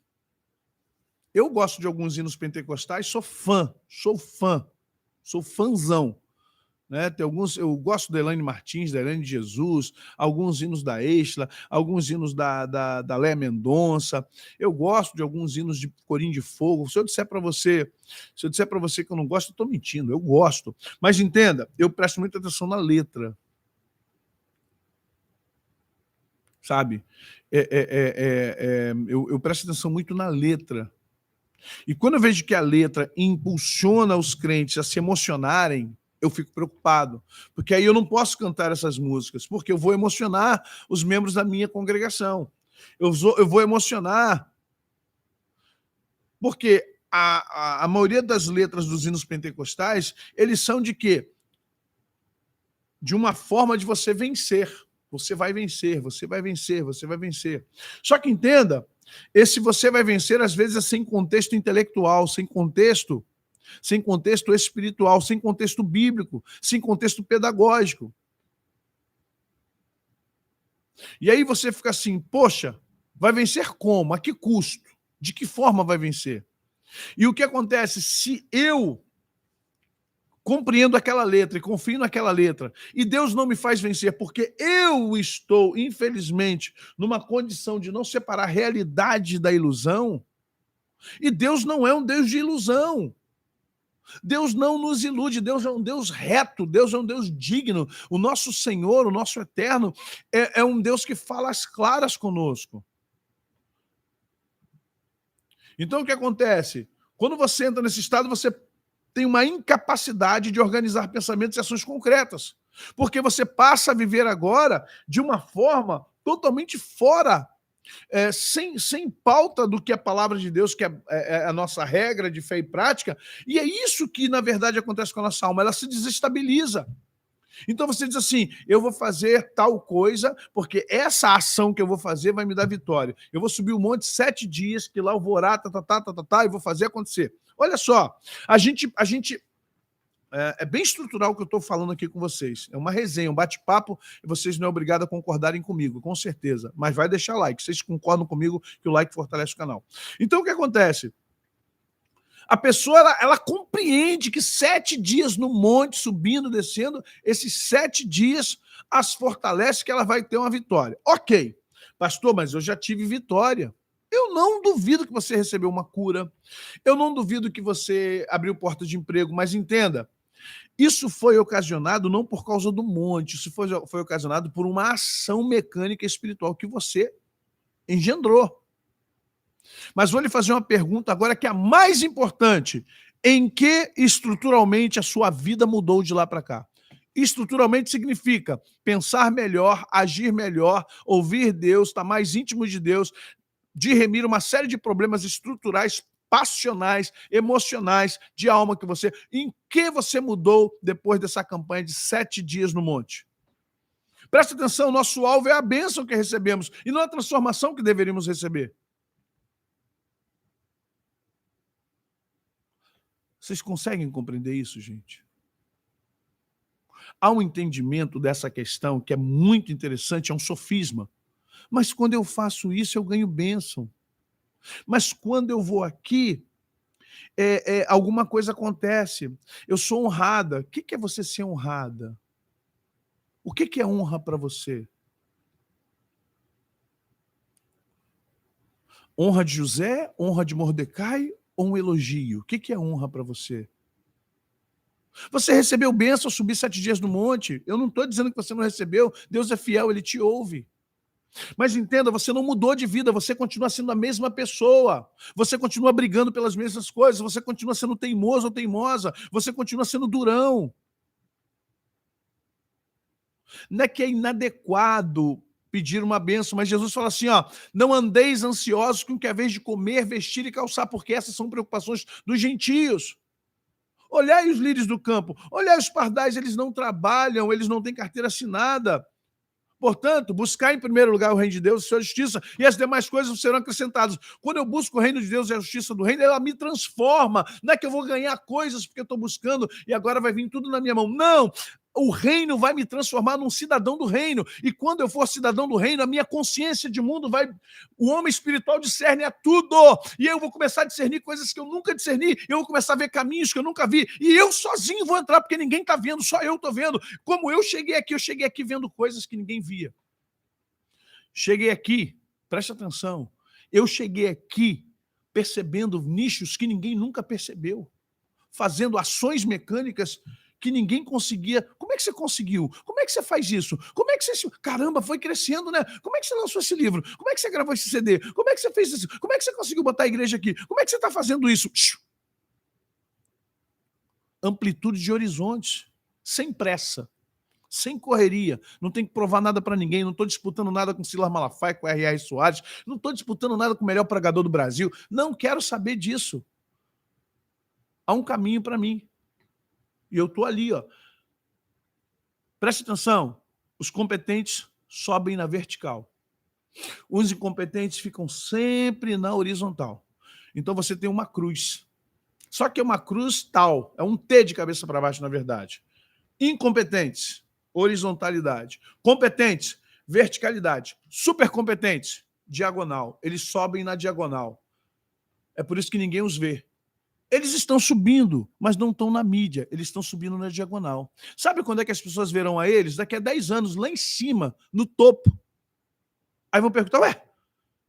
Eu gosto de alguns hinos pentecostais, sou fãzão. Né? Tem alguns, eu gosto da Elaine Martins, da Elaine de Jesus, alguns hinos da Estela, alguns hinos da Léa Mendonça. Eu gosto de alguns hinos de Corim de Fogo. Se eu disser para você que eu não gosto, eu estou mentindo. Eu gosto. Mas entenda, eu presto muita atenção na letra. Sabe? Eu presto atenção muito na letra. E quando eu vejo que a letra impulsiona os crentes a se emocionarem, eu fico preocupado. Porque aí eu não posso cantar essas músicas, porque eu vou emocionar os membros da minha congregação. Eu vou emocionar. Porque a maioria das letras dos hinos pentecostais, eles são de quê? De uma forma de você vencer. Você vai vencer, você vai vencer, você vai vencer. Só que entenda, esse você vai vencer, às vezes, é sem contexto intelectual, sem contexto espiritual, sem contexto bíblico, sem contexto pedagógico. E aí você fica assim, poxa, vai vencer como? A que custo? De que forma vai vencer? E o que acontece? Se eu compreendo aquela letra e confio naquela letra, e Deus não me faz vencer, porque eu estou, infelizmente, numa condição de não separar a realidade da ilusão, e Deus não é um Deus de ilusão. Deus não nos ilude, Deus é um Deus reto, Deus é um Deus digno. O nosso Senhor, o nosso Eterno, é um Deus que fala às claras conosco. Então, o que acontece? Quando você entra nesse estado, você tem uma incapacidade de organizar pensamentos e ações concretas. Porque você passa a viver agora de uma forma totalmente fora, sem pauta do que a palavra de Deus, que é a nossa regra de fé e prática, e é isso que, na verdade, acontece com a nossa alma, ela se desestabiliza. Então você diz assim, eu vou fazer tal coisa, porque essa ação que eu vou fazer vai me dar vitória. Eu vou subir um monte 7 dias, que lá eu vou orar, e vou fazer acontecer. Olha só, a gente é bem estrutural o que eu estou falando aqui com vocês. É uma resenha, um bate-papo, e vocês não é obrigado a concordarem comigo, com certeza. Mas vai deixar like. Vocês concordam comigo que o like fortalece o canal. Então, o que acontece? A pessoa, ela compreende que 7 dias no monte, subindo, descendo, esses 7 dias as fortalece, que ela vai ter uma vitória. Ok, pastor, mas eu já tive vitória. Eu não duvido que você recebeu uma cura, eu não duvido que você abriu porta de emprego, mas entenda, isso foi ocasionado não por causa do monte, isso foi ocasionado por uma ação mecânica espiritual que você engendrou. Mas vou lhe fazer uma pergunta agora que é a mais importante. Em que estruturalmente a sua vida mudou de lá para cá? Estruturalmente significa pensar melhor, agir melhor, ouvir Deus, estar mais íntimo de Deus, de remir uma série de problemas estruturais, passionais, emocionais, de alma que você... Em que você mudou depois dessa campanha de 7 dias no monte? Presta atenção, nosso alvo é a bênção que recebemos e não a transformação que deveríamos receber. Vocês conseguem compreender isso, gente? Há um entendimento dessa questão que é muito interessante, é um sofisma. Mas quando eu faço isso, eu ganho bênção. Mas quando eu vou aqui, alguma coisa acontece. Eu sou honrada. O que é você ser honrada? O que é honra para você? Honra de José, honra de Mordecai ou um elogio? O que é honra para você? Você recebeu bênção ao subir 7 dias no monte. Eu não estou dizendo que você não recebeu. Deus é fiel, Ele te ouve. Mas entenda, você não mudou de vida, você continua sendo a mesma pessoa. Você continua brigando pelas mesmas coisas, você continua sendo teimoso ou teimosa, você continua sendo durão. Não é que é inadequado pedir uma bênção, mas Jesus fala assim, ó, não andeis ansiosos com o que é vez de comer, vestir e calçar, porque essas são preocupações dos gentios. Olhai os lírios do campo, olhai os pardais, eles não trabalham, eles não têm carteira assinada. Portanto, buscar em primeiro lugar o reino de Deus e sua justiça, e as demais coisas serão acrescentadas. Quando eu busco o reino de Deus e a justiça do reino, ela me transforma. Não é que eu vou ganhar coisas porque eu estou buscando e agora vai vir tudo na minha mão. Não! O reino vai me transformar num cidadão do reino. E quando eu for cidadão do reino, a minha consciência de mundo vai... O homem espiritual discerne a tudo. E eu vou começar a discernir coisas que eu nunca discerni. Eu vou começar a ver caminhos que eu nunca vi. E eu sozinho vou entrar, porque ninguém está vendo, só eu estou vendo. Como eu cheguei aqui vendo coisas que ninguém via. Cheguei aqui, preste atenção, eu cheguei aqui percebendo nichos que ninguém nunca percebeu. Fazendo ações mecânicas que ninguém conseguia. Como é que você conseguiu? Como é que você faz isso? Como é que você... Caramba, foi crescendo, né? Como é que você lançou esse livro? Como é que você gravou esse CD? Como é que você fez isso? Como é que você conseguiu botar a igreja aqui? Como é que você está fazendo isso? Amplitude de horizontes, sem pressa, sem correria, não tem que provar nada para ninguém, não estou disputando nada com Silas Malafaia, com R.R. Soares, não estou disputando nada com o melhor pregador do Brasil, não quero saber disso. Há um caminho para mim. E eu estou ali, ó. Preste atenção, os competentes sobem na vertical. Os incompetentes ficam sempre na horizontal. Então você tem uma cruz. Só que é uma cruz tal, é um T de cabeça para baixo, na verdade. Incompetentes, horizontalidade. Competentes, verticalidade. Supercompetentes, diagonal. Eles sobem na diagonal. É por isso que ninguém os vê. Eles estão subindo, mas não estão na mídia. Eles estão subindo na diagonal. Sabe quando é que as pessoas verão a eles? Daqui a 10 anos, lá em cima, no topo. Aí vão perguntar, ué,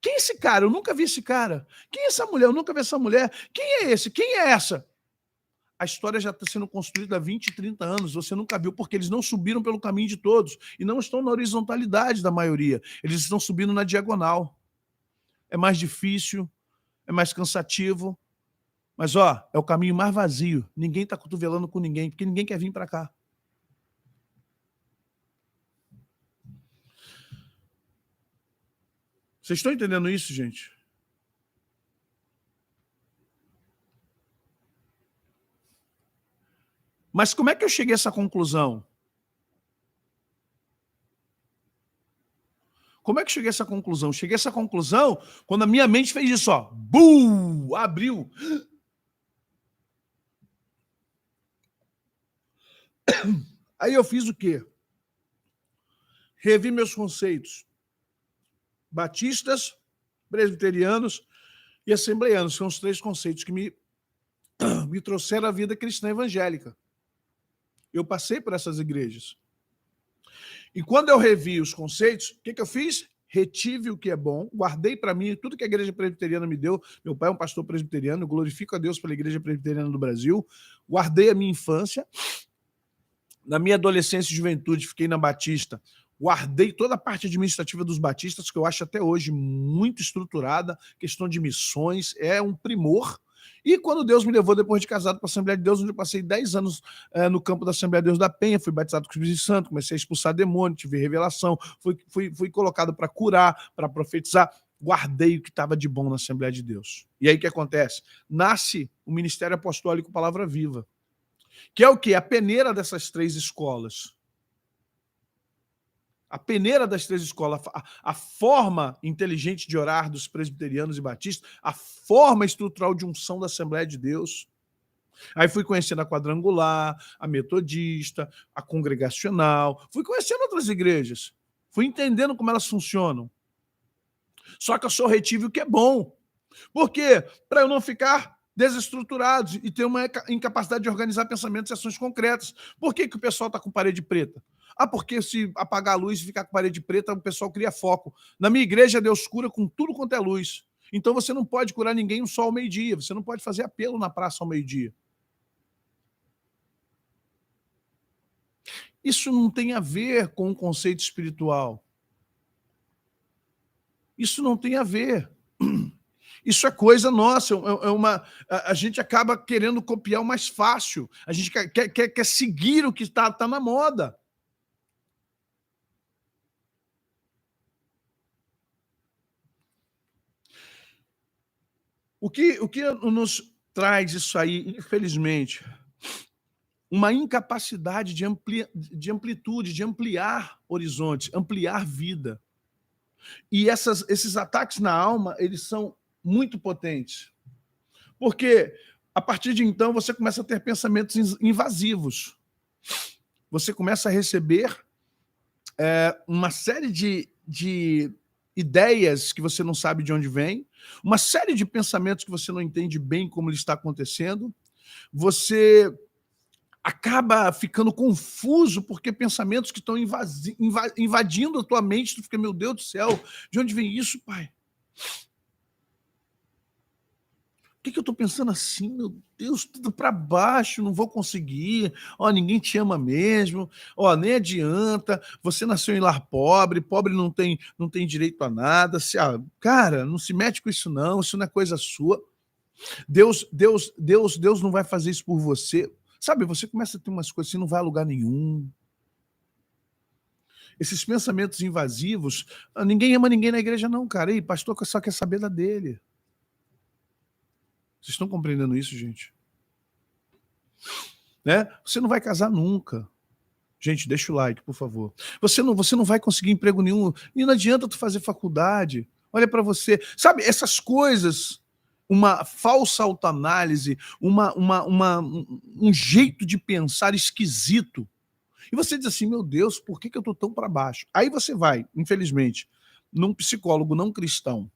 quem é esse cara? Eu nunca vi esse cara. Quem é essa mulher? Eu nunca vi essa mulher. Quem é esse? Quem é essa? A história já está sendo construída há 20, 30 anos. Você nunca viu, porque eles não subiram pelo caminho de todos. E não estão na horizontalidade da maioria. Eles estão subindo na diagonal. É mais difícil, é mais cansativo. Mas, ó, é o caminho mais vazio. Ninguém está cotovelando com ninguém, porque ninguém quer vir para cá. Vocês estão entendendo isso, gente? Mas como é que eu cheguei a essa conclusão? Como é que eu cheguei a essa conclusão? Cheguei a essa conclusão quando a minha mente fez isso, ó. Bum! Abriu. Aí eu fiz o quê? Revi meus conceitos. Batistas, presbiterianos e assembleianos. São os 3 conceitos que me trouxeram a vida cristã evangélica. Eu passei por essas igrejas. E quando eu revi os conceitos, o que eu fiz? Retive o que é bom, guardei para mim tudo que a igreja presbiteriana me deu. Meu pai é um pastor presbiteriano, eu glorifico a Deus pela igreja presbiteriana do Brasil. Guardei a minha infância. Na minha adolescência e juventude, fiquei na Batista. Guardei toda a parte administrativa dos batistas, que eu acho até hoje muito estruturada. Questão de missões, é um primor. E quando Deus me levou, depois de casado, para a Assembleia de Deus, onde eu passei 10 anos no campo da Assembleia de Deus da Penha, fui batizado com o Espírito Santo, comecei a expulsar demônio, tive revelação, fui colocado para curar, para profetizar, guardei o que estava de bom na Assembleia de Deus. E aí o que acontece? Nasce o Ministério Apostólico Palavra Viva, que é o quê? A peneira dessas 3 escolas. A peneira das 3 escolas, a forma inteligente de orar dos presbiterianos e batistas, a forma estrutural de unção da Assembleia de Deus. Aí fui conhecendo a quadrangular, a metodista, a congregacional, fui conhecendo outras igrejas, fui entendendo como elas funcionam. Só que eu só retive o que é bom. Por quê? Para eu não ficar desestruturado e ter uma incapacidade de organizar pensamentos e ações concretas. Por que o pessoal está com parede preta? Ah, porque se apagar a luz e ficar com parede preta, o pessoal cria foco. Na minha igreja, Deus cura com tudo quanto é luz. Então você não pode curar ninguém só ao meio-dia. Você não pode fazer apelo na praça ao meio-dia. Isso não tem a ver com o conceito espiritual. Isso não tem a ver. Isso é coisa nossa, a gente acaba querendo copiar o mais fácil, a gente quer seguir o que está na moda. O que nos traz isso aí, infelizmente, uma incapacidade de amplitude, de ampliar horizontes, ampliar vida. E esses ataques na alma, eles são muito potentes. Porque, a partir de então, você começa a ter pensamentos invasivos. Você começa a receber uma série de ideias que você não sabe de onde vem, uma série de pensamentos que você não entende bem como ele está acontecendo. Você acaba ficando confuso porque pensamentos que estão invadindo a tua mente, tu fica, meu Deus do céu, de onde vem isso, pai? Por que eu estou pensando assim? Meu Deus, tudo para baixo, não vou conseguir. Ó, ninguém te ama mesmo. Ó, nem adianta. Você nasceu em lar pobre, pobre não tem direito a nada. Cara, não se mete com isso não, isso não é coisa sua. Deus não vai fazer isso por você. Sabe, você começa a ter umas coisas assim, não vai a lugar nenhum. Esses pensamentos invasivos, ninguém ama ninguém na igreja não, cara. Ei, pastor só quer saber da dele. Vocês estão compreendendo isso, gente? Né? Você não vai casar nunca. Gente, deixa o like, por favor. Você não vai conseguir emprego nenhum. E não adianta tu fazer faculdade. Olha para você. Sabe, essas coisas, uma falsa autoanálise, um jeito de pensar esquisito. E você diz assim, meu Deus, por que eu estou tão para baixo? Aí você vai, infelizmente, num psicólogo não cristão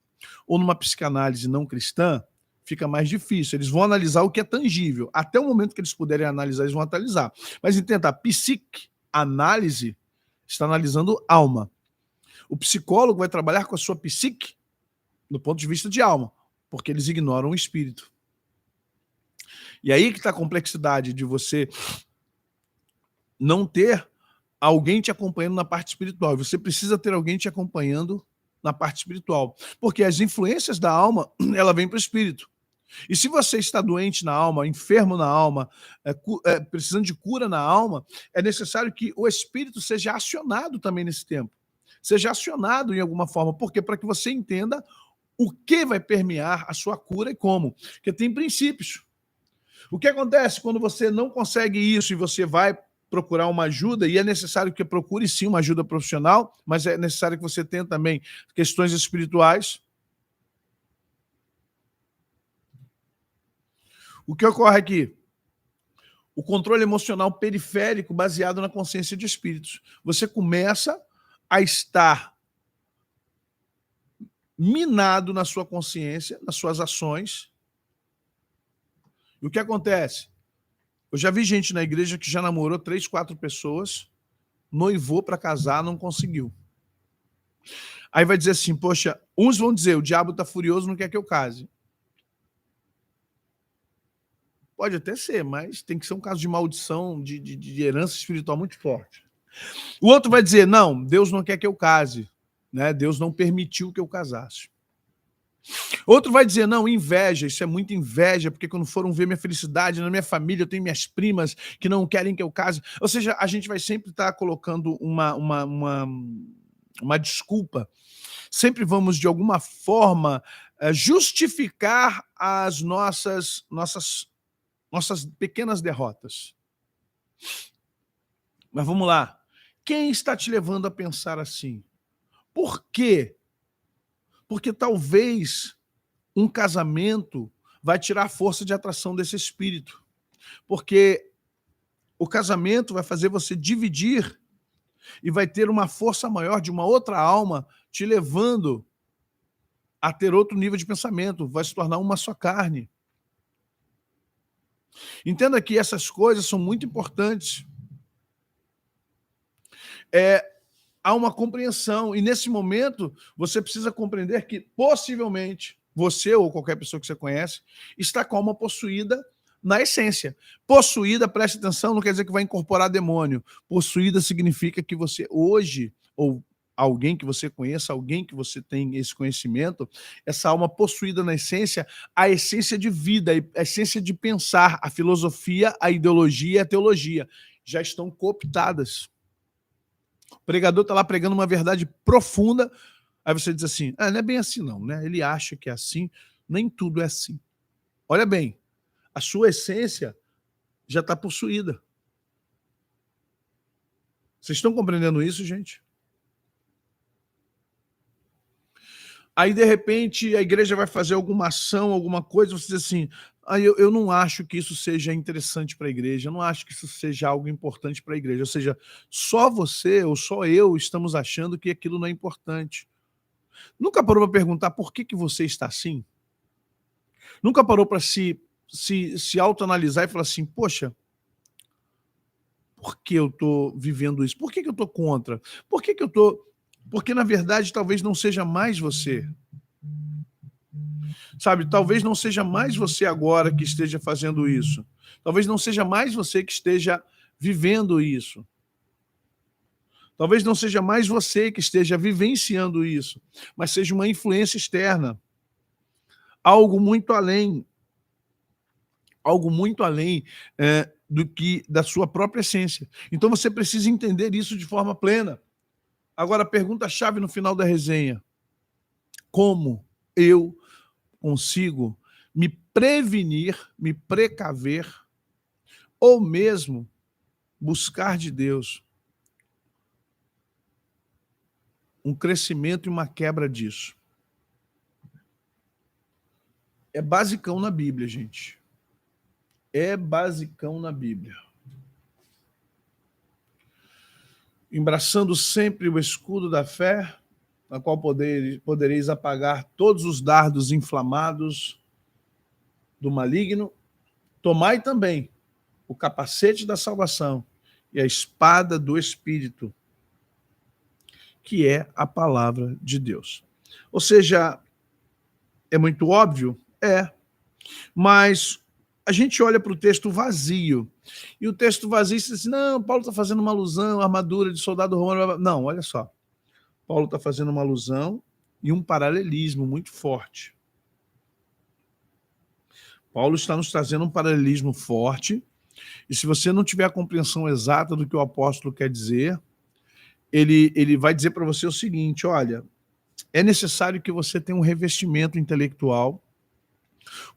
ou numa psicanálise não cristã, fica mais difícil. Eles vão analisar o que é tangível. Até o momento que eles puderem analisar, eles vão analisar. Mas entenda, a psicanálise está analisando alma. O psicólogo vai trabalhar com a sua psique do ponto de vista de alma, porque eles ignoram o espírito. E aí que está a complexidade de você não ter alguém te acompanhando na parte espiritual. Você precisa ter alguém te acompanhando na parte espiritual. Porque as influências da alma, ela vem para o espírito. E se você está doente na alma, enfermo na alma, precisando de cura na alma, é necessário que o espírito seja acionado também nesse tempo. Seja acionado em alguma forma. Por quê? Para que você entenda o que vai permear a sua cura e como. Porque tem princípios. O que acontece quando você não consegue isso e você vai procurar uma ajuda, e é necessário que procure sim uma ajuda profissional, mas é necessário que você tenha também questões espirituais. O que ocorre aqui? O controle emocional periférico baseado na consciência de espíritos. Você começa a estar minado na sua consciência, nas suas ações. E o que acontece? Eu já vi gente na igreja que já namorou 3, 4 pessoas, noivou para casar, não conseguiu. Aí vai dizer assim, poxa, uns vão dizer, o diabo está furioso, não quer que eu case. Pode até ser, mas tem que ser um caso de maldição, de herança espiritual muito forte. O outro vai dizer, não, Deus não quer que eu case, né? Deus não permitiu que eu casasse. Outro vai dizer, não, inveja, isso é muita inveja, porque quando foram ver minha felicidade na minha família, eu tenho minhas primas que não querem que eu case. Ou seja, a gente vai sempre estar colocando uma desculpa. Sempre vamos, de alguma forma, justificar as nossas pequenas derrotas. Mas vamos lá. Quem está te levando a pensar assim? Por quê? Porque talvez um casamento vai tirar a força de atração desse espírito. Porque o casamento vai fazer você dividir e vai ter uma força maior de uma outra alma te levando a ter outro nível de pensamento, vai se tornar uma só carne. Entenda que essas coisas são muito importantes. Há uma compreensão, e nesse momento você precisa compreender que, possivelmente, você ou qualquer pessoa que você conhece está com a alma possuída na essência. Possuída, preste atenção, não quer dizer que vai incorporar demônio. Possuída significa que você hoje, ou alguém que você conheça, alguém que você tem esse conhecimento, essa alma possuída na essência, a essência de vida, a essência de pensar, a filosofia, a ideologia, a teologia, já estão cooptadas. O pregador está lá pregando uma verdade profunda, aí você diz assim, não é bem assim não, né? Ele acha que é assim, nem tudo é assim. Olha bem, a sua essência já está possuída. Vocês estão compreendendo isso, gente? Aí, de repente, a igreja vai fazer alguma ação, alguma coisa, você diz assim, eu não acho que isso seja interessante para a igreja, eu não acho que isso seja algo importante para a igreja. Ou seja, só você ou só eu estamos achando que aquilo não é importante. Nunca parou para perguntar por que você está assim? Nunca parou para se autoanalisar e falar assim, poxa, por que eu estou vivendo isso? Por que eu estou contra? Por que eu estou... Porque, na verdade, talvez não seja mais você. Sabe, talvez não seja mais você agora que esteja fazendo isso. Talvez não seja mais você que esteja vivendo isso. Talvez não seja mais você que esteja vivenciando isso, mas seja uma influência externa. Algo muito além do que da sua própria essência. Então você precisa entender isso de forma plena. Agora, a pergunta-chave no final da resenha. Como eu consigo me prevenir, me precaver, ou mesmo buscar de Deus um crescimento e uma quebra disso? É basicão na Bíblia, gente. É basicão na Bíblia. Embraçando sempre o escudo da fé, na qual podereis apagar todos os dardos inflamados do maligno. Tomai também o capacete da salvação e a espada do Espírito, que é a palavra de Deus. Ou seja, é muito óbvio? É. Mas a gente olha para o texto vazio, e o texto vazio diz assim, não, Paulo está fazendo uma alusão à armadura de soldado romano. Não, olha só. Paulo está fazendo uma alusão e um paralelismo muito forte. Paulo está nos trazendo um paralelismo forte, e se você não tiver a compreensão exata do que o apóstolo quer dizer, ele vai dizer para você o seguinte, olha, é necessário que você tenha um revestimento intelectual,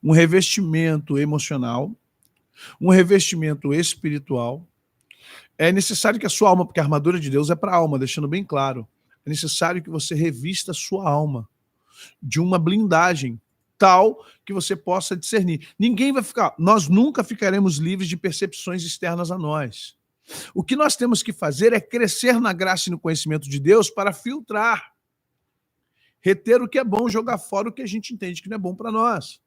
um revestimento emocional, um revestimento espiritual. É necessário que a sua alma, porque a armadura de Deus é para a alma, deixando bem claro, é necessário que você revista a sua alma de uma blindagem tal que você possa discernir. Ninguém vai ficar, nós nunca ficaremos livres de percepções externas a nós. O que nós temos que fazer é crescer na graça e no conhecimento de Deus para filtrar, reter o que é bom, jogar fora o que a gente entende que não é bom para nós.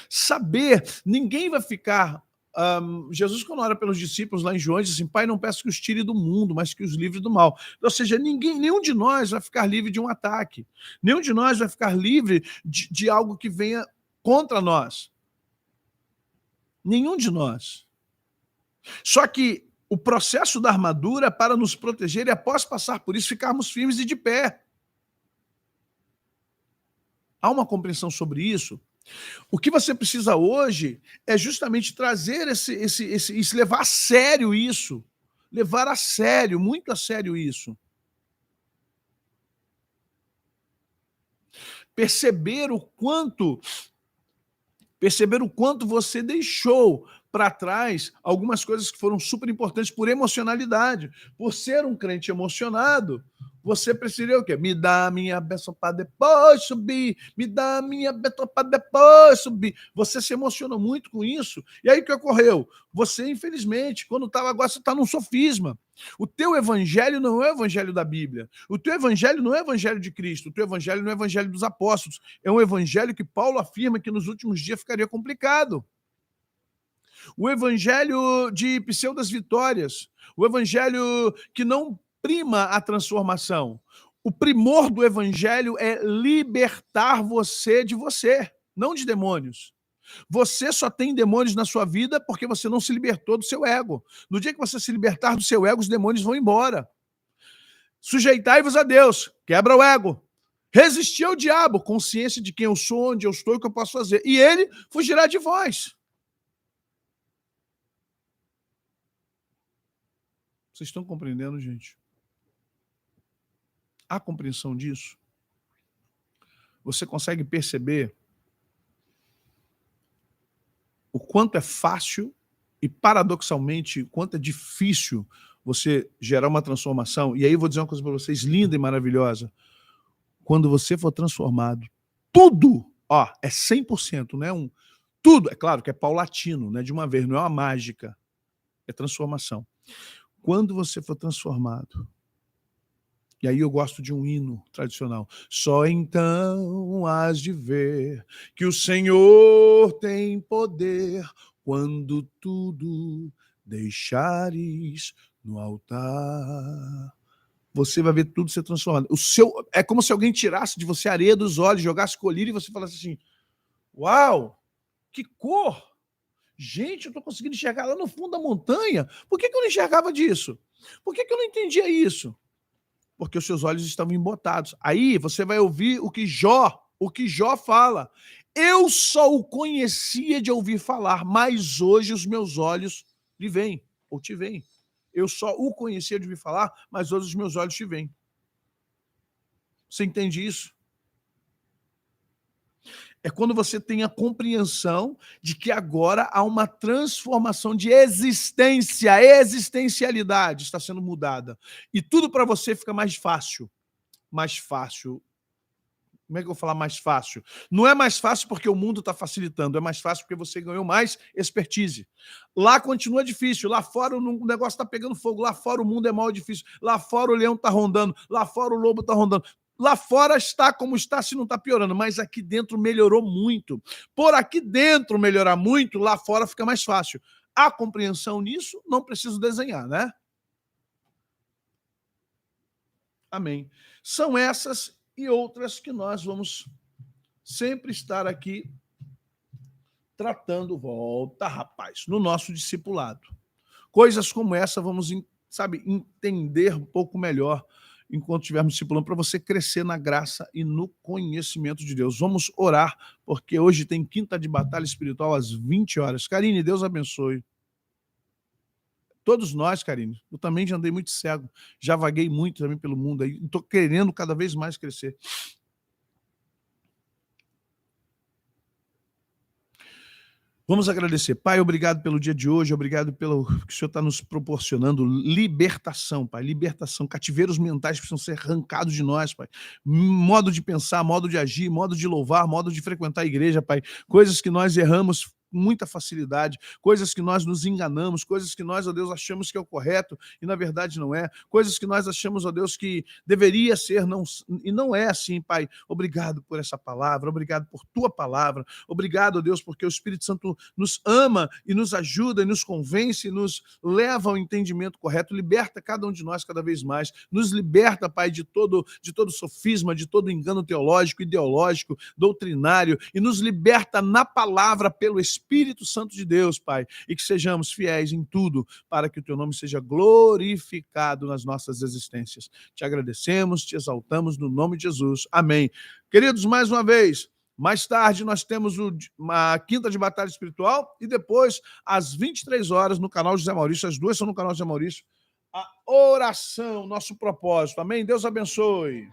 Saber, ninguém vai ficar... Jesus, quando ora pelos discípulos lá em João, diz assim, Pai, não peço que os tire do mundo, mas que os livre do mal. Ou seja, nenhum de nós vai ficar livre de um ataque. Nenhum de nós vai ficar livre de algo que venha contra nós. Nenhum de nós. Só que o processo da armadura é para nos proteger e após passar por isso, ficarmos firmes e de pé. Há uma compreensão sobre isso? O que você precisa hoje é justamente trazer esse levar a sério isso. Levar a sério, muito a sério isso. Perceber o quanto você deixou para trás algumas coisas que foram super importantes por emocionalidade. Por ser um crente emocionado, Você precisaria o quê? Me dá a minha bênção para depois subir. Me dá a minha bênção para depois subir. Você se emocionou muito com isso. E aí o que ocorreu? Você, infelizmente, quando estava agora, você está num sofisma. O teu evangelho não é o evangelho da Bíblia. O teu evangelho não é o evangelho de Cristo. O teu evangelho não é o evangelho dos apóstolos. É um evangelho que Paulo afirma que nos últimos dias ficaria complicado. O evangelho de pseudas vitórias. O evangelho que não prima a transformação. O primor do evangelho é libertar você de você, não de demônios. Você só tem demônios na sua vida porque você não se libertou do seu ego. No dia que você se libertar do seu ego, os demônios vão embora. Sujeitai-vos a Deus, quebra o ego. Resistir ao diabo, consciência de quem eu sou, onde eu estou e o que eu posso fazer. E ele fugirá de vós. Vocês estão compreendendo, gente? Há compreensão disso? Você consegue perceber o quanto é fácil e, paradoxalmente, o quanto é difícil você gerar uma transformação? E aí eu vou dizer uma coisa para vocês, linda e maravilhosa. Quando você for transformado, tudo, é 100%, não é tudo, é claro que é paulatino, não é de uma vez, não é uma mágica, é transformação. Quando você for transformado, e aí eu gosto de um hino tradicional, só então hás de ver que o Senhor tem poder quando tudo deixares no altar. Você vai ver tudo ser transformado. É como se alguém tirasse de você a areia dos olhos, jogasse colírio e você falasse assim, uau, que cor! Gente, eu estou conseguindo enxergar lá no fundo da montanha. Por que eu não enxergava disso? Por que eu não entendia isso? Porque os seus olhos estavam embotados. Aí você vai ouvir o que Jó fala. Eu só o conhecia de ouvir falar, mas hoje os meus olhos lhe veem, ou te veem. Eu só o conhecia de ouvir falar, mas hoje os meus olhos te veem. Você entende isso? É quando você tem a compreensão de que agora há uma transformação de existência, a existencialidade está sendo mudada. E tudo para você fica mais fácil. Mais fácil. Como é que eu vou falar mais fácil? Não é mais fácil porque o mundo está facilitando, é mais fácil porque você ganhou mais expertise. Lá continua difícil, lá fora o negócio está pegando fogo, lá fora o mundo é mal difícil, lá fora o leão está rondando, lá fora o lobo está rondando. Lá fora está como está, se não está piorando, mas aqui dentro melhorou muito. Por aqui dentro melhorar muito, lá fora fica mais fácil. Há compreensão nisso? Não preciso desenhar, né? Amém. São essas e outras que nós vamos sempre estar aqui tratando, rapaz, no nosso discipulado. Coisas como essa vamos, entender um pouco melhor enquanto estivermos discipulando, para você crescer na graça e no conhecimento de Deus. Vamos orar, porque hoje tem quinta de batalha espiritual às 20 horas. Karine, Deus abençoe. Todos nós, Karine. Eu também já andei muito cego, já vaguei muito também pelo mundo, aí estou querendo cada vez mais crescer. Vamos agradecer. Pai, obrigado pelo dia de hoje, obrigado pelo que o Senhor está nos proporcionando. Libertação, Pai, libertação. Cativeiros mentais precisam ser arrancados de nós, Pai. Modo de pensar, modo de agir, modo de louvar, modo de frequentar a igreja, Pai. Coisas que nós erramos com muita facilidade, coisas que nós nos enganamos, coisas que nós, ó Deus, achamos que é o correto e na verdade não é, coisas que nós achamos, ó Deus, que deveria ser e não é assim, Pai. Obrigado por essa palavra, obrigado por tua palavra, obrigado, ó Deus, porque o Espírito Santo nos ama e nos ajuda e nos convence e nos leva ao entendimento correto, liberta cada um de nós cada vez mais, nos liberta, Pai, de todo sofisma, de todo engano teológico, ideológico, doutrinário, e nos liberta na palavra pelo Espírito Santo de Deus, Pai, e que sejamos fiéis em tudo para que o teu nome seja glorificado nas nossas existências. Te agradecemos, te exaltamos no nome de Jesus. Amém. Queridos, mais uma vez, mais tarde nós temos a quinta de batalha espiritual e depois, às 23 horas, no canal José Maurício, as duas são no canal José Maurício, a oração, nosso propósito. Amém? Deus abençoe.